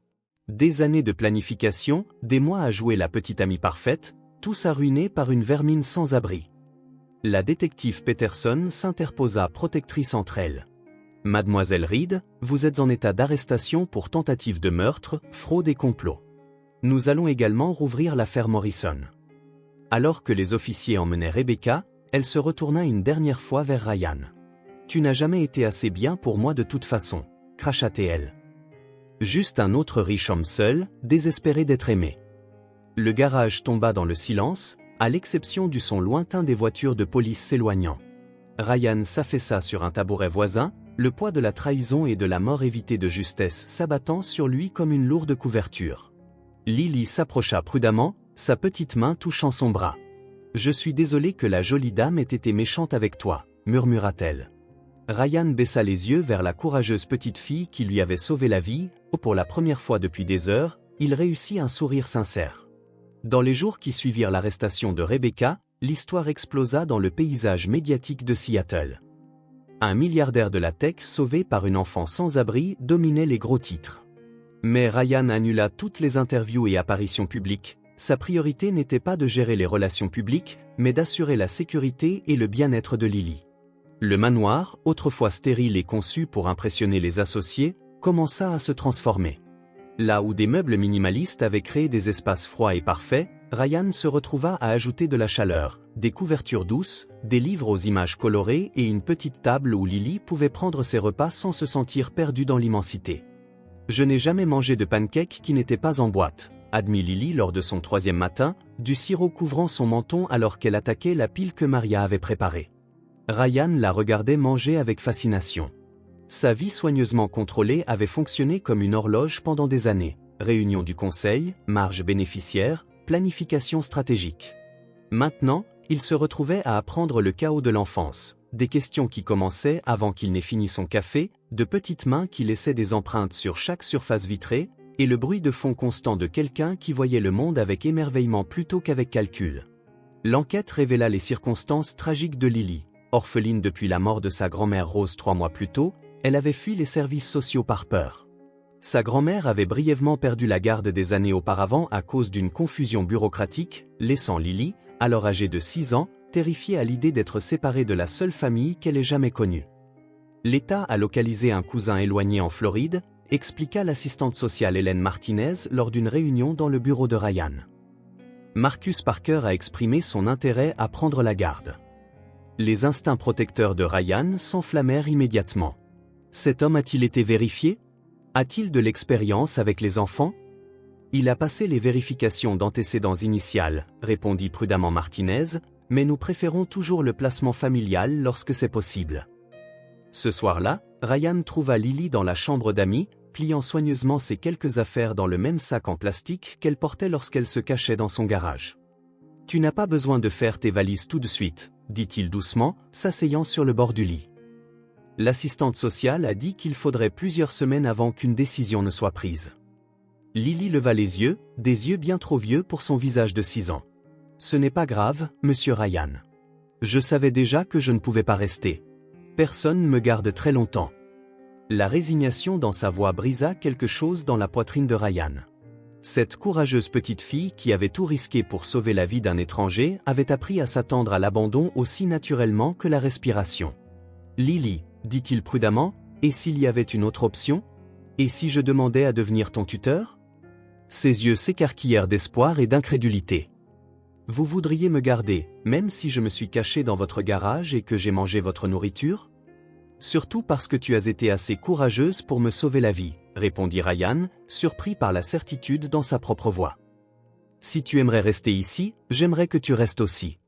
Des années de planification, des mois à jouer la petite amie parfaite, tout ça ruiné par une vermine sans abri. » La détective Peterson s'interposa protectrice entre elles. « Mademoiselle Reed, vous êtes en état d'arrestation pour tentative de meurtre, fraude et complot. Nous allons également rouvrir l'affaire Morrison. » Alors que les officiers emmenaient Rebecca, elle se retourna une dernière fois vers Ryan. « Tu n'as jamais été assez bien pour moi de toute façon, » cracha-t-elle. Juste un autre riche homme seul, désespéré d'être aimé. Le garage tomba dans le silence, à l'exception du son lointain des voitures de police s'éloignant. Ryan s'affaissa sur un tabouret voisin, le poids de la trahison et de la mort évitée de justesse s'abattant sur lui comme une lourde couverture. Lily s'approcha prudemment, sa petite main touchant son bras. « Je suis désolée que la jolie dame ait été méchante avec toi, » murmura-t-elle. Ryan baissa les yeux vers la courageuse petite fille qui lui avait sauvé la vie, et pour la première fois depuis des heures, il réussit un sourire sincère. Dans les jours qui suivirent l'arrestation de Rebecca, l'histoire explosa dans le paysage médiatique de Seattle. Un milliardaire de la tech sauvé par une enfant sans abri dominait les gros titres. Mais Ryan annula toutes les interviews et apparitions publiques. Sa priorité n'était pas de gérer les relations publiques, mais d'assurer la sécurité et le bien-être de Lily. Le manoir, autrefois stérile et conçu pour impressionner les associés, commença à se transformer. Là où des meubles minimalistes avaient créé des espaces froids et parfaits, Ryan se retrouva à ajouter de la chaleur, des couvertures douces, des livres aux images colorées et une petite table où Lily pouvait prendre ses repas sans se sentir perdue dans l'immensité. « Je n'ai jamais mangé de pancakes qui n'étaient pas en boîte », admit Lily lors de son 3e matin, du sirop couvrant son menton alors qu'elle attaquait la pile que Maria avait préparée. Ryan la regardait manger avec fascination. Sa vie soigneusement contrôlée avait fonctionné comme une horloge pendant des années. Réunion du conseil, marge bénéficiaire, planification stratégique. Maintenant, il se retrouvait à apprendre le chaos de l'enfance, des questions qui commençaient avant qu'il n'ait fini son café, de petites mains qui laissaient des empreintes sur chaque surface vitrée, et le bruit de fond constant de quelqu'un qui voyait le monde avec émerveillement plutôt qu'avec calcul. L'enquête révéla les circonstances tragiques de Lily. Orpheline depuis la mort de sa grand-mère Rose 3 mois plus tôt, elle avait fui les services sociaux par peur. Sa grand-mère avait brièvement perdu la garde des années auparavant à cause d'une confusion bureaucratique, laissant Lily, alors âgée de 6 ans, terrifiée à l'idée d'être séparée de la seule famille qu'elle ait jamais connue. L'État a localisé un cousin éloigné en Floride, expliqua l'assistante sociale Hélène Martinez lors d'une réunion dans le bureau de Ryan. Marcus Parker a exprimé son intérêt à prendre la garde. Les instincts protecteurs de Ryan s'enflammèrent immédiatement. Cet homme a-t-il été vérifié? A-t-il de l'expérience avec les enfants? Il a passé les vérifications d'antécédents initiales, répondit prudemment Martinez, mais nous préférons toujours le placement familial lorsque c'est possible. Ce soir-là, Ryan trouva Lily dans la chambre d'amis, pliant soigneusement ses quelques affaires dans le même sac en plastique qu'elle portait lorsqu'elle se cachait dans son garage. « Tu n'as pas besoin de faire tes valises tout de suite, » dit-il doucement, s'asseyant sur le bord du lit. L'assistante sociale a dit qu'il faudrait plusieurs semaines avant qu'une décision ne soit prise. Lily leva les yeux, des yeux bien trop vieux pour son visage de 6 ans. « Ce n'est pas grave, monsieur Ryan. Je savais déjà que je ne pouvais pas rester. Personne ne me garde très longtemps. » La résignation dans sa voix brisa quelque chose dans la poitrine de Ryan. Cette courageuse petite fille qui avait tout risqué pour sauver la vie d'un étranger avait appris à s'attendre à l'abandon aussi naturellement que la respiration. « Lily, » dit-il prudemment, « et s'il y avait une autre option? Et si je demandais à devenir ton tuteur ?» Ses yeux s'écarquillèrent d'espoir et d'incrédulité. « Vous voudriez me garder, même si je me suis caché dans votre garage et que j'ai mangé votre nourriture? Surtout parce que tu as été assez courageuse pour me sauver la vie, » répondit Ryan, surpris par la certitude dans sa propre voix. « Si tu aimerais rester ici, j'aimerais que tu restes aussi. »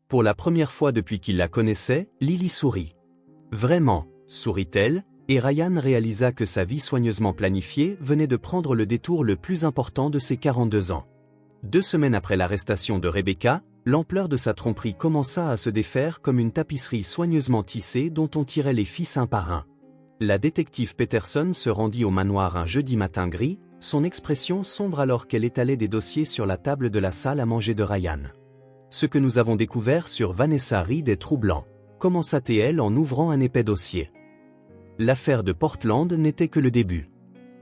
Pour la première fois depuis qu'il la connaissait, Lily sourit. « Vraiment, » sourit-elle, et Ryan réalisa que sa vie soigneusement planifiée venait de prendre le détour le plus important de ses 42 ans. 2 semaines après l'arrestation de Rebecca, l'ampleur de sa tromperie commença à se défaire comme une tapisserie soigneusement tissée dont on tirait les fils un par un. La détective Peterson se rendit au manoir un jeudi matin gris, son expression sombre alors qu'elle étalait des dossiers sur la table de la salle à manger de Ryan. « Ce que nous avons découvert sur Vanessa Reed est troublant, » commença-t-elle en ouvrant un épais dossier. L'affaire de Portland n'était que le début.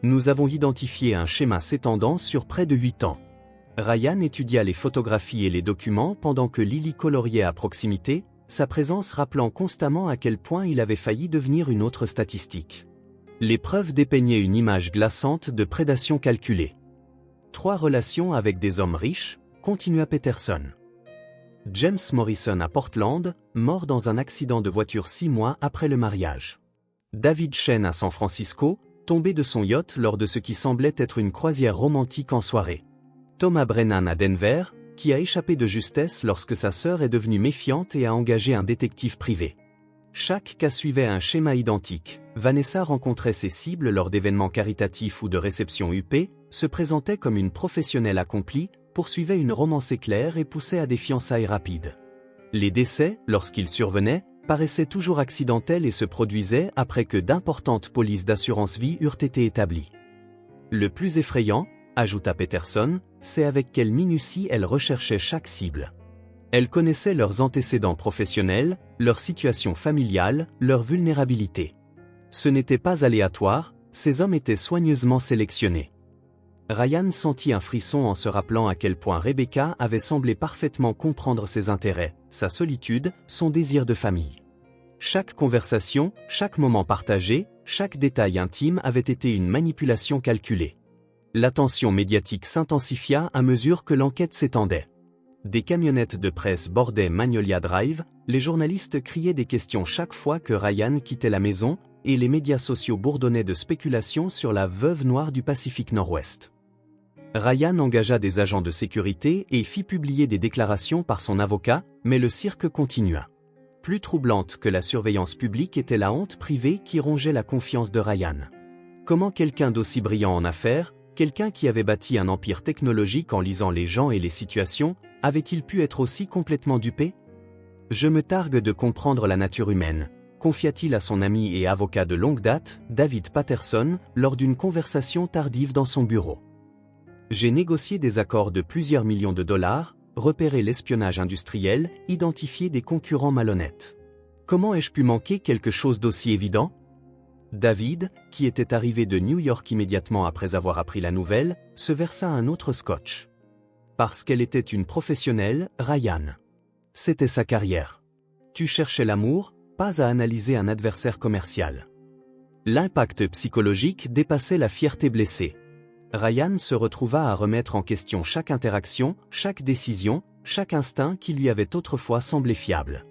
Nous avons identifié un schéma s'étendant sur près de 8 ans. Ryan étudia les photographies et les documents pendant que Lily coloriait à proximité, sa présence rappelant constamment à quel point il avait failli devenir une autre statistique. Les preuves dépeignaient une image glaçante de prédation calculée. 3 relations avec des hommes riches, continua Peterson. James Morrison à Portland, mort dans un accident de voiture 6 mois après le mariage. David Chen à San Francisco, tombé de son yacht lors de ce qui semblait être une croisière romantique en soirée. Thomas Brennan à Denver, qui a échappé de justesse lorsque sa sœur est devenue méfiante et a engagé un détective privé. Chaque cas suivait un schéma identique. Vanessa rencontrait ses cibles lors d'événements caritatifs ou de réceptions huppées, se présentait comme une professionnelle accomplie, poursuivait une romance éclair et poussait à des fiançailles rapides. Les décès, lorsqu'ils survenaient, paraissaient toujours accidentels et se produisaient après que d'importantes polices d'assurance vie eurent été établies. Le plus effrayant, ajouta Peterson, c'est avec quelle minutie elle recherchait chaque cible. Elle connaissait leurs antécédents professionnels, leur situation familiale, leur vulnérabilité. Ce n'était pas aléatoire, ces hommes étaient soigneusement sélectionnés. Ryan sentit un frisson en se rappelant à quel point Rebecca avait semblé parfaitement comprendre ses intérêts, sa solitude, son désir de famille. Chaque conversation, chaque moment partagé, chaque détail intime avait été une manipulation calculée. L'attention médiatique s'intensifia à mesure que l'enquête s'étendait. Des camionnettes de presse bordaient Magnolia Drive, les journalistes criaient des questions chaque fois que Ryan quittait la maison, et les médias sociaux bourdonnaient de spéculations sur la veuve noire du Pacifique Nord-Ouest. Ryan engagea des agents de sécurité et fit publier des déclarations par son avocat, mais le cirque continua. Plus troublante que la surveillance publique était la honte privée qui rongeait la confiance de Ryan. Comment quelqu'un d'aussi brillant en affaires, quelqu'un qui avait bâti un empire technologique en lisant les gens et les situations, avait-il pu être aussi complètement dupé? « Je me targue de comprendre la nature humaine », confia-t-il à son ami et avocat de longue date, David Patterson, lors d'une conversation tardive dans son bureau. « J'ai négocié des accords de plusieurs millions de dollars, repéré l'espionnage industriel, identifié des concurrents malhonnêtes. Comment ai-je pu manquer quelque chose d'aussi évident ?» David, qui était arrivé de New York immédiatement après avoir appris la nouvelle, se versa un autre scotch. Parce qu'elle était une professionnelle, Ryan. C'était sa carrière. Tu cherchais l'amour, pas à analyser un adversaire commercial. L'impact psychologique dépassait la fierté blessée. Ryan se retrouva à remettre en question chaque interaction, chaque décision, chaque instinct qui lui avait autrefois semblé fiable.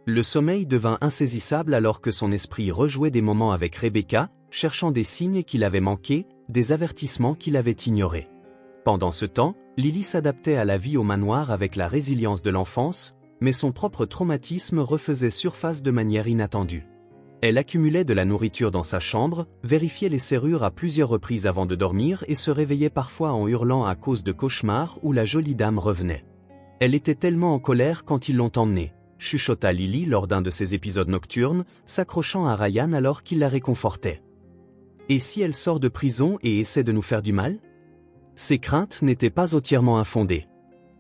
Le sommeil devint insaisissable alors que son esprit rejouait des moments avec Rebecca, cherchant des signes qu'il avait manqués, des avertissements qu'il avait ignorés. Pendant ce temps, Lily s'adaptait à la vie au manoir avec la résilience de l'enfance, mais son propre traumatisme refaisait surface de manière inattendue. Elle accumulait de la nourriture dans sa chambre, vérifiait les serrures à plusieurs reprises avant de dormir et se réveillait parfois en hurlant à cause de cauchemars où la jolie dame revenait. Elle était tellement en colère quand ils l'ont emmenée, chuchota Lily lors d'un de ces épisodes nocturnes, s'accrochant à Ryan alors qu'il la réconfortait. Et si elle sort de prison et essaie de nous faire du mal ? Ces craintes n'étaient pas entièrement infondées.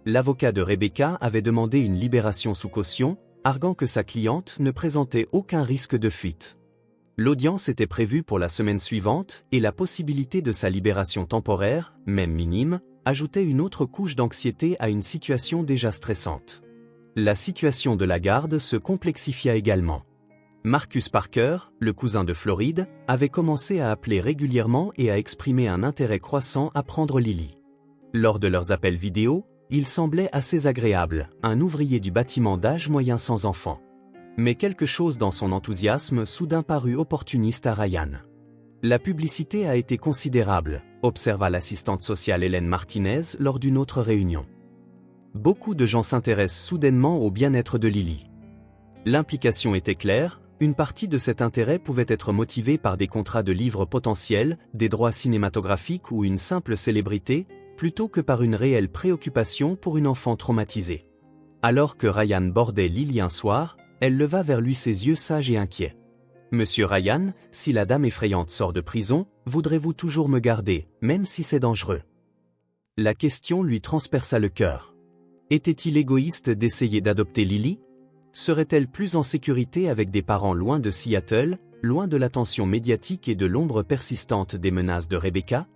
L'avocat de Rebecca avait demandé une libération sous caution, arguant que sa cliente ne présentait aucun risque de fuite. L'audience était prévue pour la semaine suivante et la possibilité de sa libération temporaire, même minime, ajoutait une autre couche d'anxiété à une situation déjà stressante. La situation de la garde se complexifia également. Marcus Parker, le cousin de Floride, avait commencé à appeler régulièrement et à exprimer un intérêt croissant à prendre Lily. Lors de leurs appels vidéo, il semblait assez agréable, un ouvrier du bâtiment d'âge moyen sans enfant. Mais quelque chose dans son enthousiasme soudain parut opportuniste à Ryan. La publicité a été considérable, observa l'assistante sociale Hélène Martinez lors d'une autre réunion. Beaucoup de gens s'intéressent soudainement au bien-être de Lily. L'implication était claire, une partie de cet intérêt pouvait être motivée par des contrats de livres potentiels, des droits cinématographiques ou une simple célébrité, plutôt que par une réelle préoccupation pour une enfant traumatisée. Alors que Ryan bordait Lily un soir, elle leva vers lui ses yeux sages et inquiets. « Monsieur Ryan, si la dame effrayante sort de prison, voudrez-vous toujours me garder, même si c'est dangereux ?» La question lui transperça le cœur. Était-il égoïste d'essayer d'adopter Lily ? Serait-elle plus en sécurité avec des parents loin de Seattle, loin de l'attention médiatique et de l'ombre persistante des menaces de Rebecca ?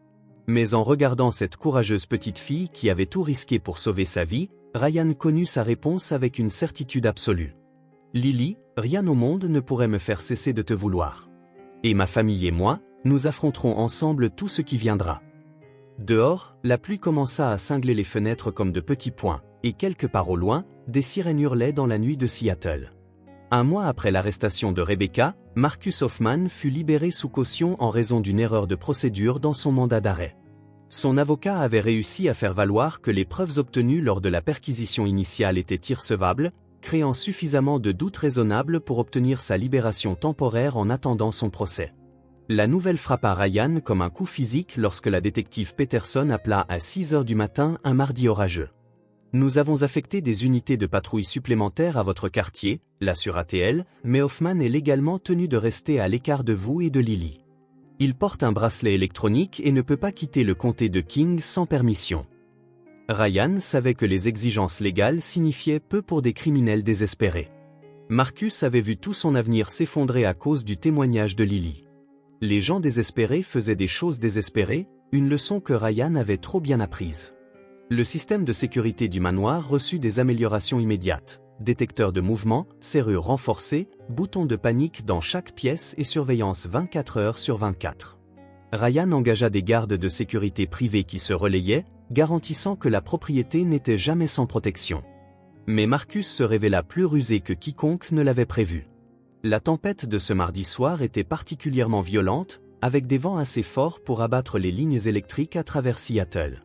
Mais en regardant cette courageuse petite fille qui avait tout risqué pour sauver sa vie, Ryan connut sa réponse avec une certitude absolue. « Lily, rien au monde ne pourrait me faire cesser de te vouloir. Et ma famille et moi, nous affronterons ensemble tout ce qui viendra. » Dehors, la pluie commença à cingler les fenêtres comme de petits points, et quelque part au loin, des sirènes hurlaient dans la nuit de Seattle. Un mois après l'arrestation de Rebecca, Marcus Hoffman fut libéré sous caution en raison d'une erreur de procédure dans son mandat d'arrêt. Son avocat avait réussi à faire valoir que les preuves obtenues lors de la perquisition initiale étaient irrecevables, créant suffisamment de doutes raisonnables pour obtenir sa libération temporaire en attendant son procès. La nouvelle frappa Ryan comme un coup physique lorsque la détective Peterson appela à 6 heures du matin un mardi orageux. « Nous avons affecté des unités de patrouille supplémentaires à votre quartier », l'assura-t-elle, mais Hoffman est légalement tenu de rester à l'écart de vous et de Lily. Il porte un bracelet électronique et ne peut pas quitter le comté de King sans permission. Ryan savait que les exigences légales signifiaient peu pour des criminels désespérés. Marcus avait vu tout son avenir s'effondrer à cause du témoignage de Lily. Les gens désespérés faisaient des choses désespérées, une leçon que Ryan avait trop bien apprise. Le système de sécurité du manoir reçut des améliorations immédiates. Détecteurs de mouvement, serrures renforcées, boutons de panique dans chaque pièce et surveillance 24 heures sur 24. Ryan engagea des gardes de sécurité privés qui se relayaient, garantissant que la propriété n'était jamais sans protection. Mais Marcus se révéla plus rusé que quiconque ne l'avait prévu. La tempête de ce mardi soir était particulièrement violente, avec des vents assez forts pour abattre les lignes électriques à travers Seattle.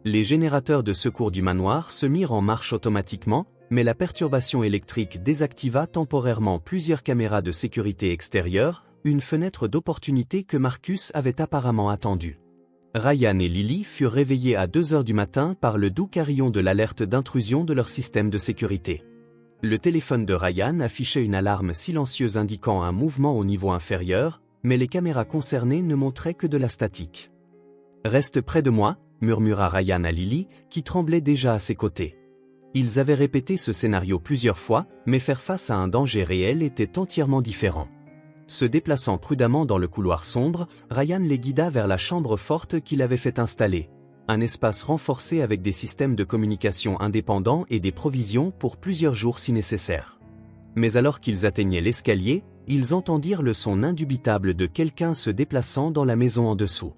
Les générateurs de secours du manoir se mirent en marche automatiquement, mais la perturbation électrique désactiva temporairement plusieurs caméras de sécurité extérieures, une fenêtre d'opportunité que Marcus avait apparemment attendue. Ryan et Lily furent réveillés à 2 heures du matin par le doux carillon de l'alerte d'intrusion de leur système de sécurité. Le téléphone de Ryan affichait une alarme silencieuse indiquant un mouvement au niveau inférieur, mais les caméras concernées ne montraient que de la statique. « Reste près de moi », murmura Ryan à Lily, qui tremblait déjà à ses côtés. Ils avaient répété ce scénario plusieurs fois, mais faire face à un danger réel était entièrement différent. Se déplaçant prudemment dans le couloir sombre, Ryan les guida vers la chambre forte qu'il avait fait installer, un espace renforcé avec des systèmes de communication indépendants et des provisions pour plusieurs jours si nécessaire. Mais alors qu'ils atteignaient l'escalier, ils entendirent le son indubitable de quelqu'un se déplaçant dans la maison en dessous.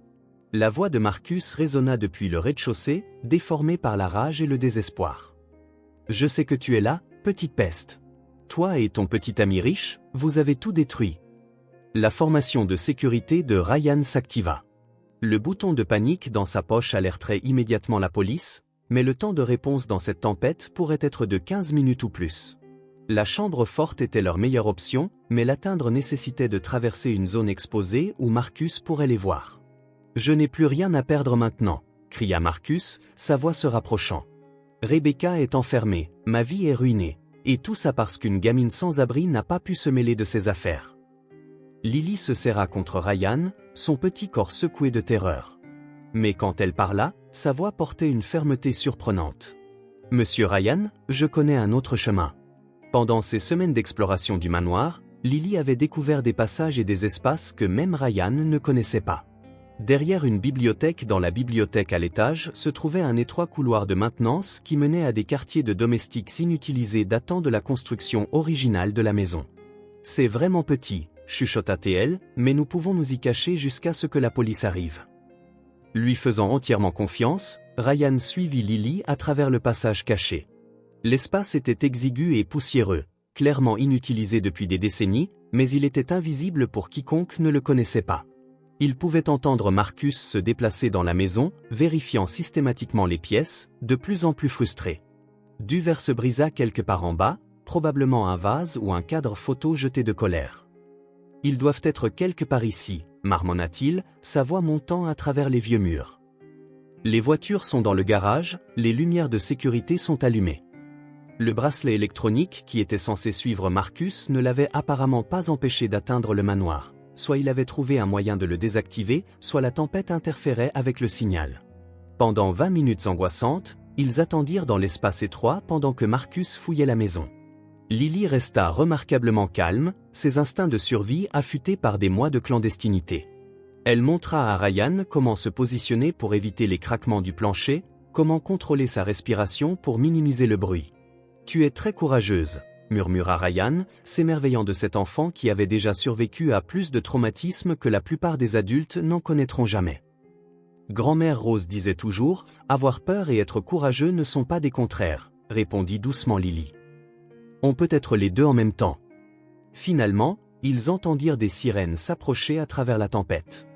La voix de Marcus résonna depuis le rez-de-chaussée, déformée par la rage et le désespoir. « Je sais que tu es là, petite peste. Toi et ton petit ami riche, vous avez tout détruit. » La formation de sécurité de Ryan s'activa. Le bouton de panique dans sa poche alerterait immédiatement la police, mais le temps de réponse dans cette tempête pourrait être de 15 minutes ou plus. La chambre forte était leur meilleure option, mais l'atteindre nécessitait de traverser une zone exposée où Marcus pourrait les voir. « Je n'ai plus rien à perdre maintenant », cria Marcus, sa voix se rapprochant. « Rebecca est enfermée, ma vie est ruinée, et tout ça parce qu'une gamine sans abri n'a pas pu se mêler de ses affaires. » Lily se serra contre Ryan, son petit corps secoué de terreur. Mais quand elle parla, sa voix portait une fermeté surprenante. « Monsieur Ryan, je connais un autre chemin. » Pendant ces semaines d'exploration du manoir, Lily avait découvert des passages et des espaces que même Ryan ne connaissait pas. Derrière une bibliothèque dans la bibliothèque à l'étage se trouvait un étroit couloir de maintenance qui menait à des quartiers de domestiques inutilisés datant de la construction originale de la maison. « C'est vraiment petit, » chuchota TL, mais nous pouvons nous y cacher jusqu'à ce que la police arrive. Lui faisant entièrement confiance, Ryan suivit Lily à travers le passage caché. L'espace était exigu et poussiéreux, clairement inutilisé depuis des décennies, mais il était invisible pour quiconque ne le connaissait pas. Il pouvait entendre Marcus se déplacer dans la maison, vérifiant systématiquement les pièces, de plus en plus frustré. Du verre se brisa quelque part en bas, probablement un vase ou un cadre photo jeté de colère. « Ils doivent être quelque part ici », marmonna-t-il, sa voix montant à travers les vieux murs. Les voitures sont dans le garage, les lumières de sécurité sont allumées. Le bracelet électronique qui était censé suivre Marcus ne l'avait apparemment pas empêché d'atteindre le manoir. Soit il avait trouvé un moyen de le désactiver, soit la tempête interférait avec le signal. Pendant 20 minutes angoissantes, ils attendirent dans l'espace étroit pendant que Marcus fouillait la maison. Lily resta remarquablement calme, ses instincts de survie affûtés par des mois de clandestinité. Elle montra à Ryan comment se positionner pour éviter les craquements du plancher, comment contrôler sa respiration pour minimiser le bruit. « Tu es très courageuse », murmura Ryan, s'émerveillant de cet enfant qui avait déjà survécu à plus de traumatismes que la plupart des adultes n'en connaîtront jamais. Grand-mère Rose disait toujours, « Avoir peur et être courageux ne sont pas des contraires », répondit doucement Lily. « On peut être les deux en même temps. » Finalement, ils entendirent des sirènes s'approcher à travers la tempête.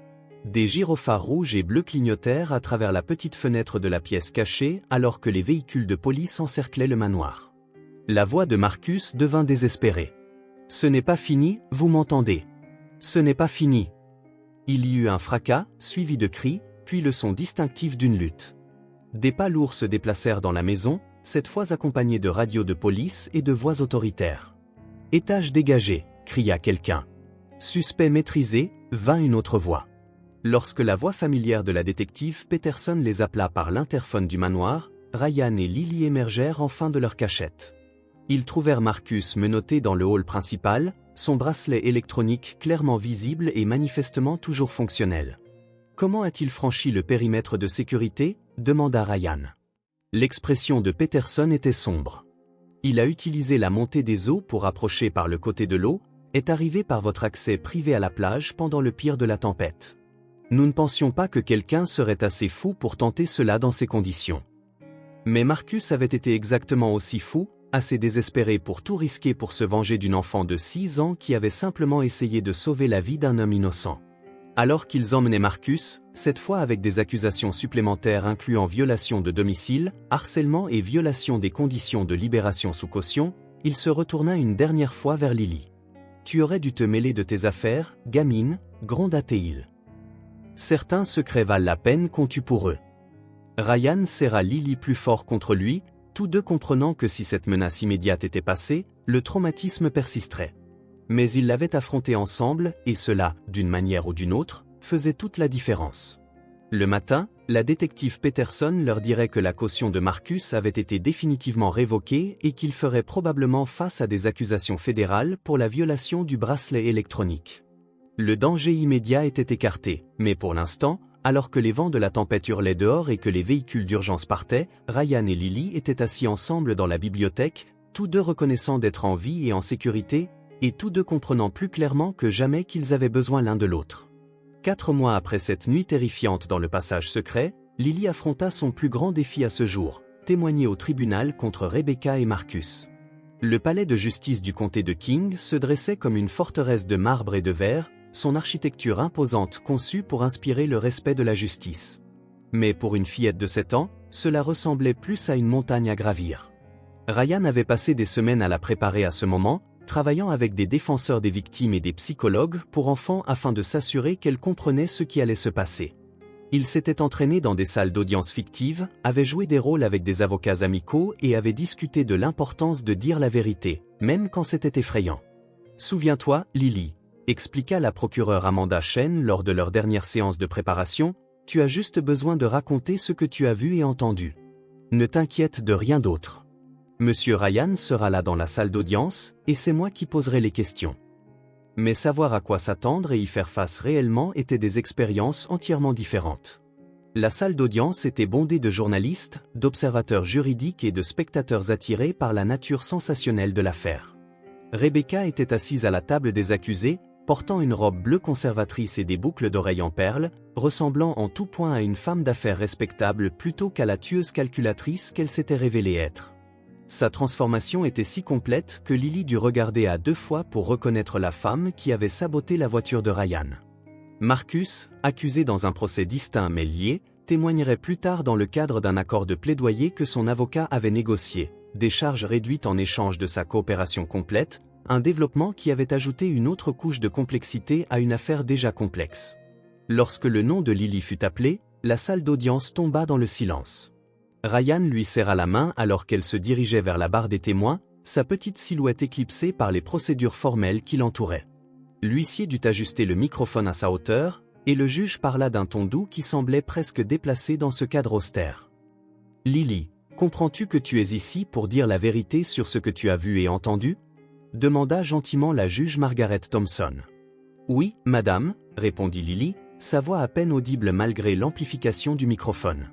Des gyrophares rouges et bleus clignotèrent à travers la petite fenêtre de la pièce cachée alors que les véhicules de police encerclaient le manoir. La voix de Marcus devint désespérée. « Ce n'est pas fini, vous m'entendez? Ce n'est pas fini. » Il y eut un fracas, suivi de cris, puis le son distinctif d'une lutte. Des pas lourds se déplacèrent dans la maison, cette fois accompagnés de radios de police et de voix autoritaires. « Étage dégagé !» cria quelqu'un. « Suspect maîtrisé !» vint une autre voix. Lorsque la voix familière de la détective Peterson les appela par l'interphone du manoir, Ryan et Lily émergèrent enfin de leur cachette. Ils trouvèrent Marcus menotté dans le hall principal, son bracelet électronique clairement visible et manifestement toujours fonctionnel. « Comment a-t-il franchi le périmètre de sécurité ?» demanda Ryan. L'expression de Peterson était sombre. « Il a utilisé la montée des eaux pour approcher par le côté de l'eau, est arrivé par votre accès privé à la plage pendant le pire de la tempête. Nous ne pensions pas que quelqu'un serait assez fou pour tenter cela dans ces conditions. » Mais Marcus avait été exactement aussi fou, assez désespéré pour tout risquer pour se venger d'une enfant de 6 ans qui avait simplement essayé de sauver la vie d'un homme innocent. Alors qu'ils emmenaient Marcus, cette fois avec des accusations supplémentaires incluant violation de domicile, harcèlement et violation des conditions de libération sous caution, il se retourna une dernière fois vers Lily. « Tu aurais dû te mêler de tes affaires, gamine », gronda-t-il. « Certains secrets valent la peine qu'on tue pour eux. » Ryan serra Lily plus fort contre lui, tous deux comprenant que si cette menace immédiate était passée, le traumatisme persisterait. Mais ils l'avaient affronté ensemble, et cela, d'une manière ou d'une autre, faisait toute la différence. Le matin, la détective Peterson leur dirait que la caution de Marcus avait été définitivement révoquée et qu'il ferait probablement face à des accusations fédérales pour la violation du bracelet électronique. Le danger immédiat était écarté, mais pour l'instant, alors que les vents de la tempête hurlaient dehors et que les véhicules d'urgence partaient, Ryan et Lily étaient assis ensemble dans la bibliothèque, tous deux reconnaissant d'être en vie et en sécurité, et tous deux comprenant plus clairement que jamais qu'ils avaient besoin l'un de l'autre. 4 mois après cette nuit terrifiante dans le passage secret, Lily affronta son plus grand défi à ce jour, témoigner au tribunal contre Rebecca et Marcus. Le palais de justice du comté de King se dressait comme une forteresse de marbre et de verre, son architecture imposante conçue pour inspirer le respect de la justice. Mais pour une fillette de 7 ans, cela ressemblait plus à une montagne à gravir. Ryan avait passé des semaines à la préparer à ce moment, travaillant avec des défenseurs des victimes et des psychologues pour enfants afin de s'assurer qu'elle comprenait ce qui allait se passer. Il s'était entraîné dans des salles d'audience fictives, avait joué des rôles avec des avocats amicaux et avait discuté de l'importance de dire la vérité, même quand c'était effrayant. « Souviens-toi, Lily », expliqua la procureure Amanda Shen lors de leur dernière séance de préparation, « tu as juste besoin de raconter ce que tu as vu et entendu. Ne t'inquiète de rien d'autre. Monsieur Ryan sera là dans la salle d'audience, et c'est moi qui poserai les questions. » Mais savoir à quoi s'attendre et y faire face réellement étaient des expériences entièrement différentes. La salle d'audience était bondée de journalistes, d'observateurs juridiques et de spectateurs attirés par la nature sensationnelle de l'affaire. Rebecca était assise à la table des accusés, portant une robe bleue conservatrice et des boucles d'oreilles en perles, ressemblant en tout point à une femme d'affaires respectable plutôt qu'à la tueuse calculatrice qu'elle s'était révélée être. Sa transformation était si complète que Lily dut regarder à 2 fois pour reconnaître la femme qui avait saboté la voiture de Ryan. Marcus, accusé dans un procès distinct mais lié, témoignerait plus tard dans le cadre d'un accord de plaidoyer que son avocat avait négocié, des charges réduites en échange de sa coopération complète, un développement qui avait ajouté une autre couche de complexité à une affaire déjà complexe. Lorsque le nom de Lily fut appelé, la salle d'audience tomba dans le silence. Ryan lui serra la main alors qu'elle se dirigeait vers la barre des témoins, sa petite silhouette éclipsée par les procédures formelles qui l'entouraient. L'huissier dut ajuster le microphone à sa hauteur, et le juge parla d'un ton doux qui semblait presque déplacé dans ce cadre austère. « Lily, comprends-tu que tu es ici pour dire la vérité sur ce que tu as vu et entendu ?» demanda gentiment la juge Margaret Thompson. « Oui, madame, » répondit Lily, sa voix à peine audible malgré l'amplification du microphone.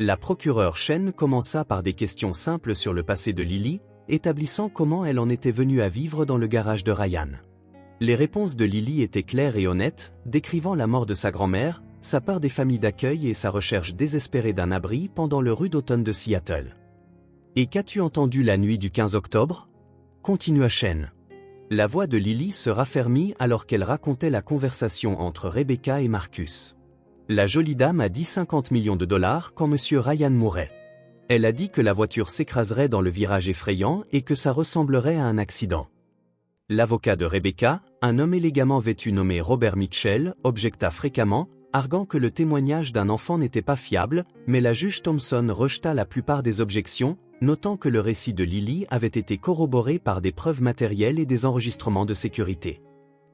La procureure Shen commença par des questions simples sur le passé de Lily, établissant comment elle en était venue à vivre dans le garage de Ryan. Les réponses de Lily étaient claires et honnêtes, décrivant la mort de sa grand-mère, sa peur des familles d'accueil et sa recherche désespérée d'un abri pendant le rude automne de Seattle. « Et qu'as-tu entendu la nuit du 15 octobre ?» continua Shen. La voix de Lily se raffermit alors qu'elle racontait la conversation entre Rebecca et Marcus. La jolie dame a dit 50 millions de dollars quand Monsieur Ryan mourrait. Elle a dit que la voiture s'écraserait dans le virage effrayant et que ça ressemblerait à un accident. L'avocat de Rebecca, un homme élégamment vêtu nommé Robert Mitchell, objecta fréquemment, arguant que le témoignage d'un enfant n'était pas fiable, mais la juge Thompson rejeta la plupart des objections, notant que le récit de Lily avait été corroboré par des preuves matérielles et des enregistrements de sécurité.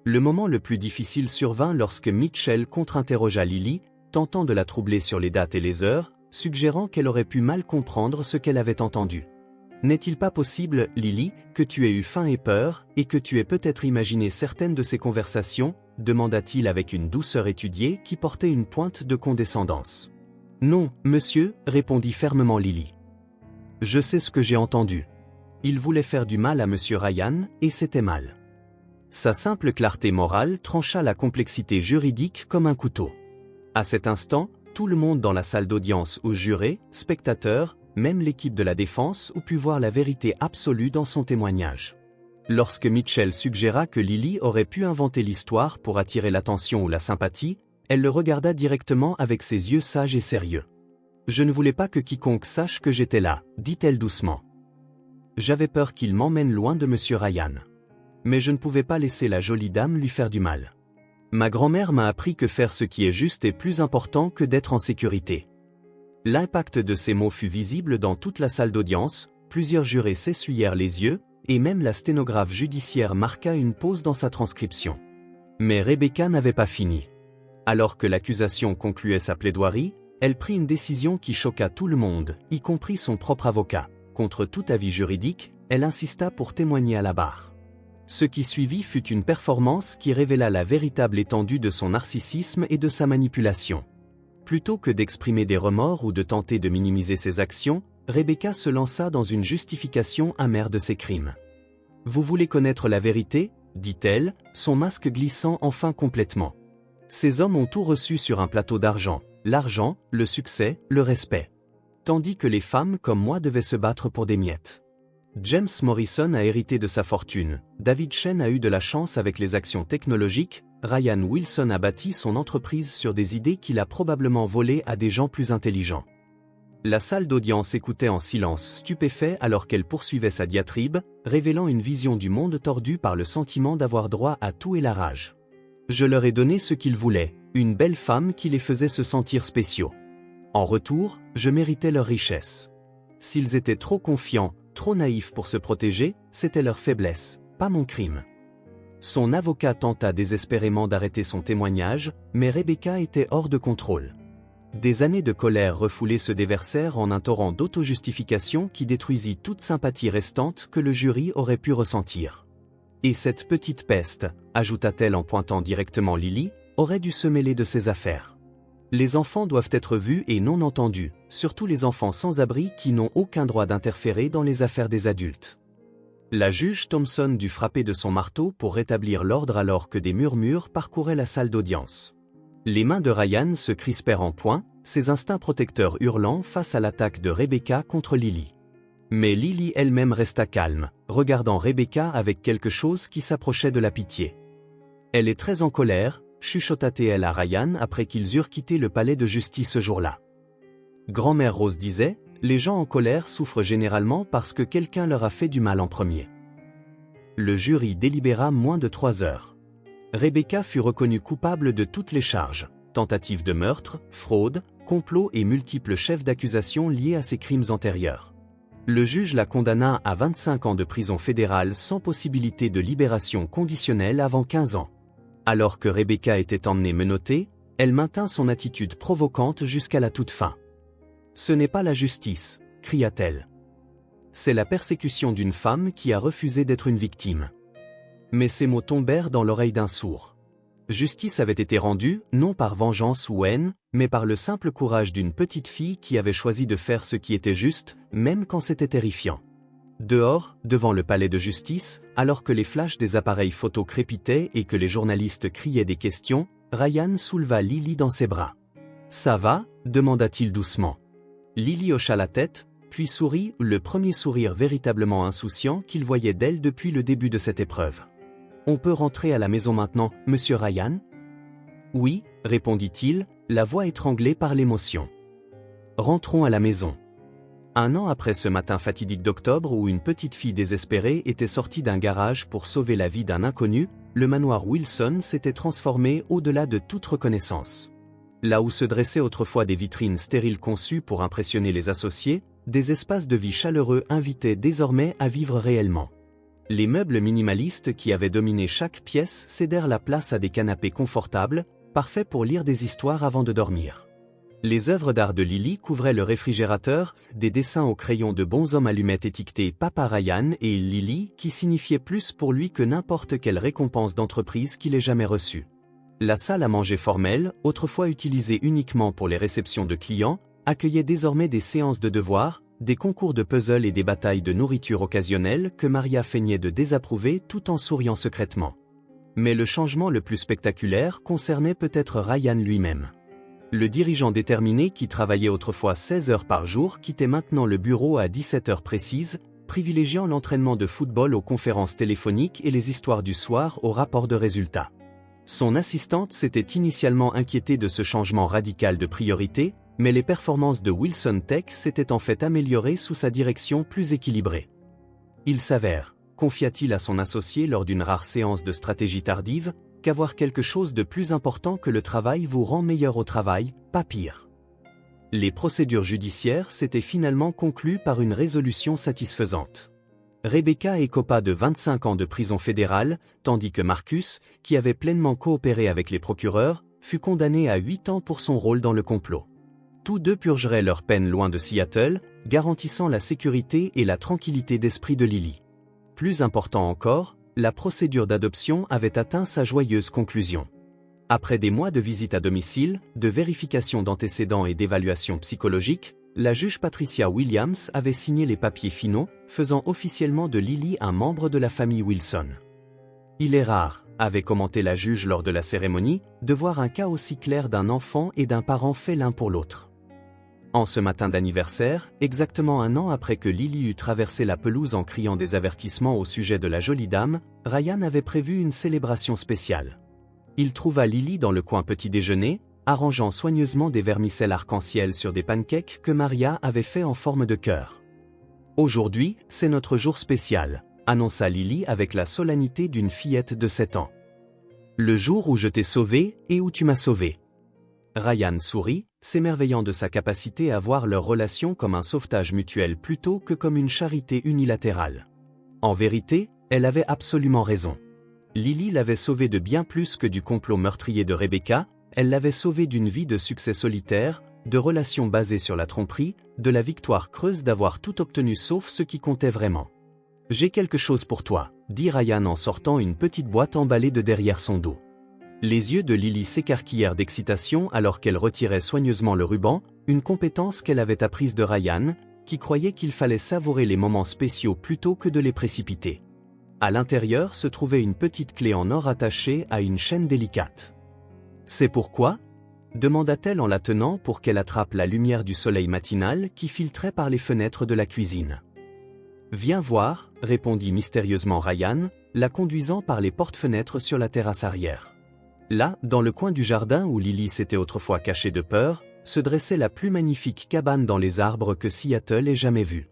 Le moment le plus difficile survint lorsque Mitchell contre-interrogea Lily, tentant de la troubler sur les dates et les heures, suggérant qu'elle aurait pu mal comprendre ce qu'elle avait entendu. « N'est-il pas possible, Lily, que tu aies eu faim et peur, et que tu aies peut-être imaginé certaines de ces conversations ?» demanda-t-il avec une douceur étudiée qui portait une pointe de condescendance. « Non, monsieur, » répondit fermement Lily. « Je sais ce que j'ai entendu. Il voulait faire du mal à monsieur Ryan, et c'était mal. » Sa simple clarté morale trancha la complexité juridique comme un couteau. À cet instant, tout le monde dans la salle d'audience ou jurés, spectateurs, même l'équipe de la défense eût pu voir la vérité absolue dans son témoignage. Lorsque Mitchell suggéra que Lily aurait pu inventer l'histoire pour attirer l'attention ou la sympathie, elle le regarda directement avec ses yeux sages et sérieux. « Je ne voulais pas que quiconque sache que j'étais là, » dit-elle doucement. « J'avais peur qu'il m'emmène loin de monsieur Ryan. Mais je ne pouvais pas laisser la jolie dame lui faire du mal. Ma grand-mère m'a appris que faire ce qui est juste est plus important que d'être en sécurité. » L'impact de ces mots fut visible dans toute la salle d'audience, plusieurs jurés s'essuyèrent les yeux, et même la sténographe judiciaire marqua une pause dans sa transcription. Mais Rebecca n'avait pas fini. Alors que l'accusation concluait sa plaidoirie, elle prit une décision qui choqua tout le monde, y compris son propre avocat. Contre tout avis juridique, elle insista pour témoigner à la barre. Ce qui suivit fut une performance qui révéla la véritable étendue de son narcissisme et de sa manipulation. Plutôt que d'exprimer des remords ou de tenter de minimiser ses actions, Rebecca se lança dans une justification amère de ses crimes. « Vous voulez connaître la vérité ?» dit-elle, son masque glissant enfin complètement. Ces hommes ont tout reçu sur un plateau d'argent, l'argent, le succès, le respect. Tandis que les femmes comme moi devaient se battre pour des miettes. James Morrison a hérité de sa fortune, David Chen a eu de la chance avec les actions technologiques, Ryan Wilson a bâti son entreprise sur des idées qu'il a probablement volées à des gens plus intelligents. La salle d'audience écoutait en silence stupéfait alors qu'elle poursuivait sa diatribe, révélant une vision du monde tordue par le sentiment d'avoir droit à tout et la rage. Je leur ai donné ce qu'ils voulaient, une belle femme qui les faisait se sentir spéciaux. En retour, je méritais leur richesse. S'ils étaient trop confiants, trop naïfs pour se protéger, c'était leur faiblesse, pas mon crime. Son avocat tenta désespérément d'arrêter son témoignage, mais Rebecca était hors de contrôle. Des années de colère refoulée se déversèrent en un torrent d'auto-justification qui détruisit toute sympathie restante que le jury aurait pu ressentir. Et cette petite peste, ajouta-t-elle en pointant directement Lily, aurait dû se mêler de ses affaires. Les enfants doivent être vus et non entendus, surtout les enfants sans abri qui n'ont aucun droit d'interférer dans les affaires des adultes. La juge Thompson dut frapper de son marteau pour rétablir l'ordre alors que des murmures parcouraient la salle d'audience. Les mains de Ryan se crispèrent en poing, ses instincts protecteurs hurlant face à l'attaque de Rebecca contre Lily. Mais Lily elle-même resta calme, regardant Rebecca avec quelque chose qui s'approchait de la pitié. « Elle est très en colère », chuchota-t-elle à Ryan après qu'ils eurent quitté le palais de justice ce jour-là. Grand-mère Rose disait, « Les gens en colère souffrent généralement parce que quelqu'un leur a fait du mal en premier. » Le jury délibéra moins de 3 heures. Rebecca fut reconnue coupable de toutes les charges, tentative de meurtre, fraude, complot et multiples chefs d'accusation liés à ses crimes antérieurs. Le juge la condamna à 25 ans de prison fédérale sans possibilité de libération conditionnelle avant 15 ans. Alors que Rebecca était emmenée menottée, elle maintint son attitude provocante jusqu'à la toute fin. « Ce n'est pas la justice », cria-t-elle. « C'est la persécution d'une femme qui a refusé d'être une victime. » Mais ces mots tombèrent dans l'oreille d'un sourd. Justice avait été rendue, non par vengeance ou haine, mais par le simple courage d'une petite fille qui avait choisi de faire ce qui était juste, même quand c'était terrifiant. Dehors, devant le palais de justice, alors que les flashs des appareils photo crépitaient et que les journalistes criaient des questions, Ryan souleva Lily dans ses bras. « Ça va ?» demanda-t-il doucement. Lily hocha la tête, puis sourit, le premier sourire véritablement insouciant qu'il voyait d'elle depuis le début de cette épreuve. « On peut rentrer à la maison maintenant, monsieur Ryan ?» « Oui, » répondit-il, la voix étranglée par l'émotion. « Rentrons à la maison. » Un an après ce matin fatidique d'octobre où une petite fille désespérée était sortie d'un garage pour sauver la vie d'un inconnu, le manoir Wilson s'était transformé au-delà de toute reconnaissance. Là où se dressaient autrefois des vitrines stériles conçues pour impressionner les associés, des espaces de vie chaleureux invitaient désormais à vivre réellement. Les meubles minimalistes qui avaient dominé chaque pièce cédèrent la place à des canapés confortables, parfaits pour lire des histoires avant de dormir. Les œuvres d'art de Lily couvraient le réfrigérateur, des dessins au crayon de bonshommes allumettes étiquetés Papa Ryan et Lily qui signifiaient plus pour lui que n'importe quelle récompense d'entreprise qu'il ait jamais reçue. La salle à manger formelle, autrefois utilisée uniquement pour les réceptions de clients, accueillait désormais des séances de devoirs, des concours de puzzle et des batailles de nourriture occasionnelles que Maria feignait de désapprouver tout en souriant secrètement. Mais le changement le plus spectaculaire concernait peut-être Ryan lui-même. Le dirigeant déterminé qui travaillait autrefois 16 heures par jour quittait maintenant le bureau à 17 heures précises, privilégiant l'entraînement de football aux conférences téléphoniques et les histoires du soir aux rapports de résultats. Son assistante s'était initialement inquiétée de ce changement radical de priorité, mais les performances de Wilson Tech s'étaient en fait améliorées sous sa direction plus équilibrée. Il s'avère, confia-t-il à son associé lors d'une rare séance de stratégie tardive, qu'avoir quelque chose de plus important que le travail vous rend meilleur au travail, pas pire. Les procédures judiciaires s'étaient finalement conclues par une résolution satisfaisante. Rebecca écopa de 25 ans de prison fédérale, tandis que Marcus, qui avait pleinement coopéré avec les procureurs, fut condamné à 8 ans pour son rôle dans le complot. Tous deux purgeraient leur peine loin de Seattle, garantissant la sécurité et la tranquillité d'esprit de Lily. Plus important encore, la procédure d'adoption avait atteint sa joyeuse conclusion. Après des mois de visites à domicile, de vérification d'antécédents et d'évaluation psychologique, La juge Patricia Williams avait signé les papiers finaux, faisant officiellement de Lily un membre de la famille Wilson. Il est rare, avait commenté la juge lors de la cérémonie, de voir un cas aussi clair d'un enfant et d'un parent fait l'un pour l'autre. En ce matin d'anniversaire, exactement un an après que Lily eut traversé la pelouse en criant des avertissements au sujet de la jolie dame, Ryan avait prévu une célébration spéciale. Il trouva Lily dans le coin petit déjeuner, arrangeant soigneusement des vermicelles arc-en-ciel sur des pancakes que Maria avait fait en forme de cœur. « Aujourd'hui, c'est notre jour spécial », annonça Lily avec la solennité d'une fillette de 7 ans. « Le jour où je t'ai sauvée et où tu m'as sauvée. » Ryan sourit, s'émerveillant de sa capacité à voir leur relation comme un sauvetage mutuel plutôt que comme une charité unilatérale. En vérité, elle avait absolument raison. Lily l'avait sauvée de bien plus que du complot meurtrier de Rebecca, elle l'avait sauvée d'une vie de succès solitaire, de relations basées sur la tromperie, de la victoire creuse d'avoir tout obtenu sauf ce qui comptait vraiment. « J'ai quelque chose pour toi », dit Ryan en sortant une petite boîte emballée de derrière son dos. Les yeux de Lily s'écarquillèrent d'excitation alors qu'elle retirait soigneusement le ruban, une compétence qu'elle avait apprise de Ryan, qui croyait qu'il fallait savourer les moments spéciaux plutôt que de les précipiter. À l'intérieur se trouvait une petite clé en or attachée à une chaîne délicate. « C'est pourquoi ?» demanda-t-elle en la tenant pour qu'elle attrape la lumière du soleil matinal qui filtrait par les fenêtres de la cuisine. « Viens voir, » répondit mystérieusement Ryan, la conduisant par les portes-fenêtres sur la terrasse arrière. Là, dans le coin du jardin où Lily s'était autrefois cachée de peur, se dressait la plus magnifique cabane dans les arbres que Seattle ait jamais vue.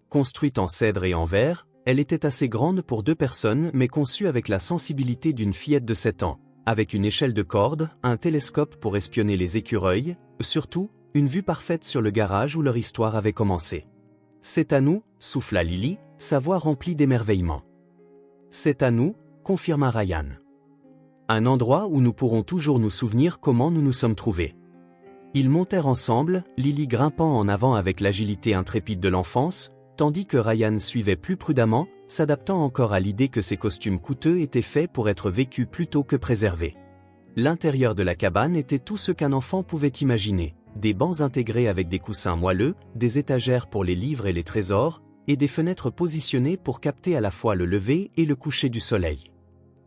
Construite en cèdre et en verre, elle était assez grande pour 2 personnes mais conçue avec la sensibilité d'une fillette de 7 ans, avec une échelle de corde, un télescope pour espionner les écureuils, surtout, une vue parfaite sur le garage où leur histoire avait commencé. « C'est à nous » souffla Lily, sa voix remplie d'émerveillement. « C'est à nous » confirma Ryan. Un endroit où nous pourrons toujours nous souvenir comment nous nous sommes trouvés. Ils montèrent ensemble, Lily grimpant en avant avec l'agilité intrépide de l'enfance, tandis que Ryan suivait plus prudemment, s'adaptant encore à l'idée que ces costumes coûteux étaient faits pour être vécus plutôt que préservés. L'intérieur de la cabane était tout ce qu'un enfant pouvait imaginer, des bancs intégrés avec des coussins moelleux, des étagères pour les livres et les trésors, et des fenêtres positionnées pour capter à la fois le lever et le coucher du soleil.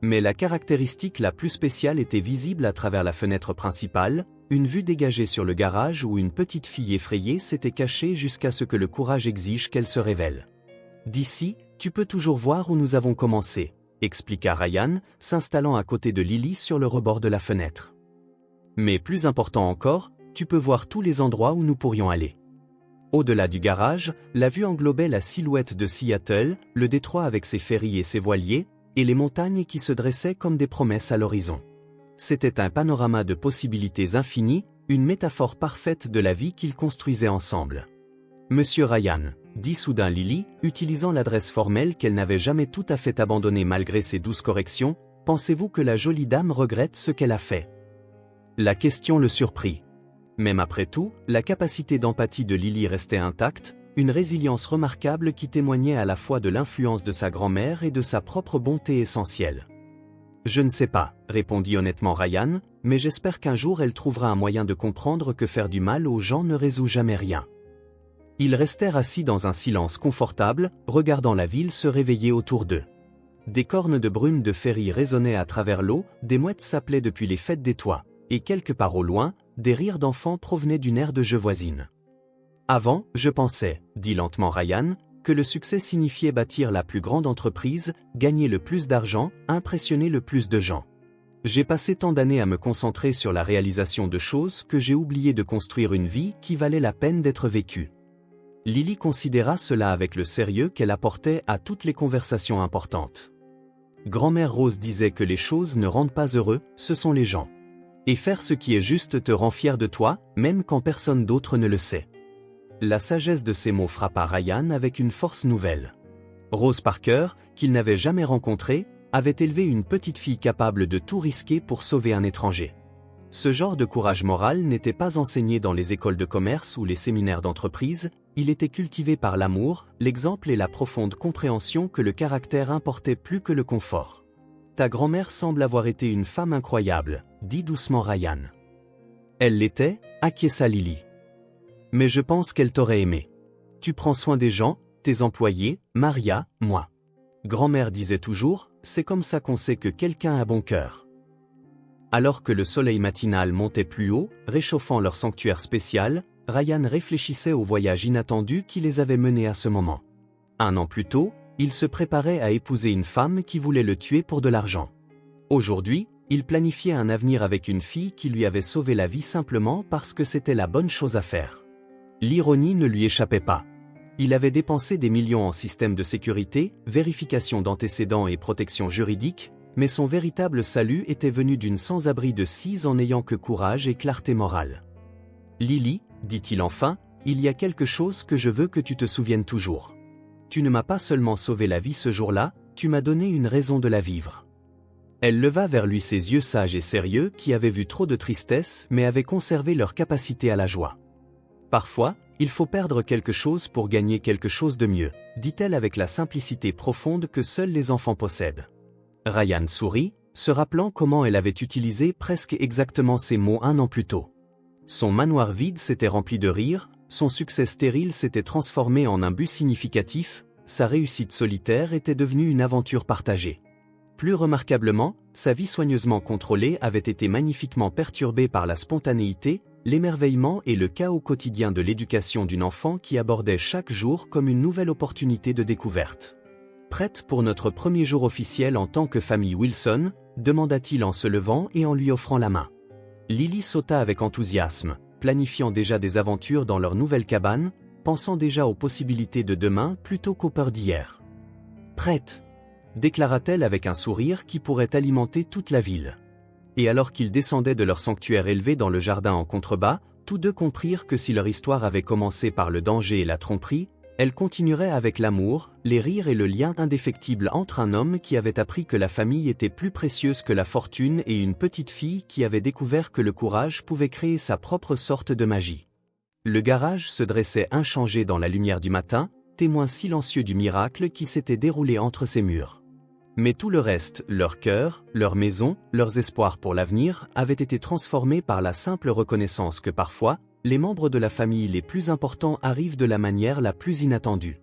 Mais la caractéristique la plus spéciale était visible à travers la fenêtre principale, une vue dégagée sur le garage où une petite fille effrayée s'était cachée jusqu'à ce que le courage exige qu'elle se révèle. « D'ici, tu peux toujours voir où nous avons commencé », expliqua Ryan, s'installant à côté de Lily sur le rebord de la fenêtre. « Mais plus important encore, tu peux voir tous les endroits où nous pourrions aller. » Au-delà du garage, la vue englobait la silhouette de Seattle, le détroit avec ses ferries et ses voiliers, et les montagnes qui se dressaient comme des promesses à l'horizon. C'était un panorama de possibilités infinies, une métaphore parfaite de la vie qu'ils construisaient ensemble. « Monsieur Ryan », dit soudain Lily, utilisant l'adresse formelle qu'elle n'avait jamais tout à fait abandonnée malgré ses douces corrections, « pensez-vous que la jolie dame regrette ce qu'elle a fait ?» La question le surprit. Même après tout, la capacité d'empathie de Lily restait intacte, une résilience remarquable qui témoignait à la fois de l'influence de sa grand-mère et de sa propre bonté essentielle. « Je ne sais pas, » répondit honnêtement Ryan, « mais j'espère qu'un jour elle trouvera un moyen de comprendre que faire du mal aux gens ne résout jamais rien. » Ils restèrent assis dans un silence confortable, regardant la ville se réveiller autour d'eux. Des cornes de brume de ferry résonnaient à travers l'eau, des mouettes s'appelaient depuis les fêtes des toits, et quelque part au loin, des rires d'enfants provenaient d'une aire de jeu voisine. « Avant, je pensais, » dit lentement Ryan, que le succès signifiait bâtir la plus grande entreprise, gagner le plus d'argent, impressionner le plus de gens. J'ai passé tant d'années à me concentrer sur la réalisation de choses que j'ai oublié de construire une vie qui valait la peine d'être vécue. Lily considéra cela avec le sérieux qu'elle apportait à toutes les conversations importantes. Grand-mère Rose disait que les choses ne rendent pas heureux, ce sont les gens. Et faire ce qui est juste te rend fier de toi, même quand personne d'autre ne le sait. La sagesse de ces mots frappa Ryan avec une force nouvelle. Rose Parker, qu'il n'avait jamais rencontrée, avait élevé une petite fille capable de tout risquer pour sauver un étranger. Ce genre de courage moral n'était pas enseigné dans les écoles de commerce ou les séminaires d'entreprise, il était cultivé par l'amour, l'exemple et la profonde compréhension que le caractère importait plus que le confort. « Ta grand-mère semble avoir été une femme incroyable », dit doucement Ryan. « Elle l'était » acquiesça Lily. Mais je pense qu'elle t'aurait aimé. Tu prends soin des gens, tes employés, Maria, moi. Grand-mère disait toujours, c'est comme ça qu'on sait que quelqu'un a bon cœur. Alors que le soleil matinal montait plus haut, réchauffant leur sanctuaire spécial, Ryan réfléchissait au voyage inattendu qui les avait menés à ce moment. 1 an plus tôt, il se préparait à épouser une femme qui voulait le tuer pour de l'argent. Aujourd'hui, il planifiait un avenir avec une fille qui lui avait sauvé la vie simplement parce que c'était la bonne chose à faire. L'ironie ne lui échappait pas. Il avait dépensé des millions en systèmes de sécurité, vérification d'antécédents et protection juridique, mais son véritable salut était venu d'une sans-abri de 6 en n'ayant que courage et clarté morale. « Lily, dit-il enfin, il y a quelque chose que je veux que tu te souviennes toujours. Tu ne m'as pas seulement sauvé la vie ce jour-là, tu m'as donné une raison de la vivre. » Elle leva vers lui ses yeux sages et sérieux qui avaient vu trop de tristesse mais avaient conservé leur capacité à la joie. « Parfois, il faut perdre quelque chose pour gagner quelque chose de mieux, dit-elle avec la simplicité profonde que seuls les enfants possèdent. Ryan sourit, se rappelant comment elle avait utilisé presque exactement ces mots 1 an plus tôt. Son manoir vide s'était rempli de rire, son succès stérile s'était transformé en un but significatif, sa réussite solitaire était devenue une aventure partagée. Plus remarquablement, sa vie soigneusement contrôlée avait été magnifiquement perturbée par la spontanéité, l'émerveillement et le chaos quotidien de l'éducation d'une enfant qui abordait chaque jour comme une nouvelle opportunité de découverte. « Prête pour notre premier jour officiel en tant que famille Wilson ?» demanda-t-il en se levant et en lui offrant la main. Lily sauta avec enthousiasme, planifiant déjà des aventures dans leur nouvelle cabane, pensant déjà aux possibilités de demain plutôt qu'aux peurs d'hier. « Prête !» déclara-t-elle avec un sourire qui pourrait alimenter toute la ville. Et alors qu'ils descendaient de leur sanctuaire élevé dans le jardin en contrebas, tous deux comprirent que si leur histoire avait commencé par le danger et la tromperie, elle continuerait avec l'amour, les rires et le lien indéfectible entre un homme qui avait appris que la famille était plus précieuse que la fortune et une petite fille qui avait découvert que le courage pouvait créer sa propre sorte de magie. Le garage se dressait inchangé dans la lumière du matin, témoin silencieux du miracle qui s'était déroulé entre ses murs. Mais tout le reste, leur cœur, leur maison, leurs espoirs pour l'avenir, avaient été transformés par la simple reconnaissance que parfois, les membres de la famille les plus importants arrivent de la manière la plus inattendue.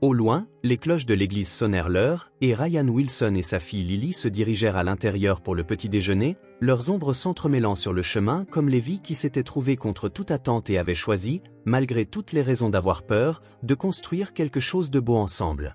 Au loin, les cloches de l'église sonnèrent l'heure, et Ryan Wilson et sa fille Lily se dirigèrent à l'intérieur pour le petit déjeuner, leurs ombres s'entremêlant sur le chemin comme les vies qui s'étaient trouvées contre toute attente et avaient choisi, malgré toutes les raisons d'avoir peur, de construire quelque chose de beau ensemble.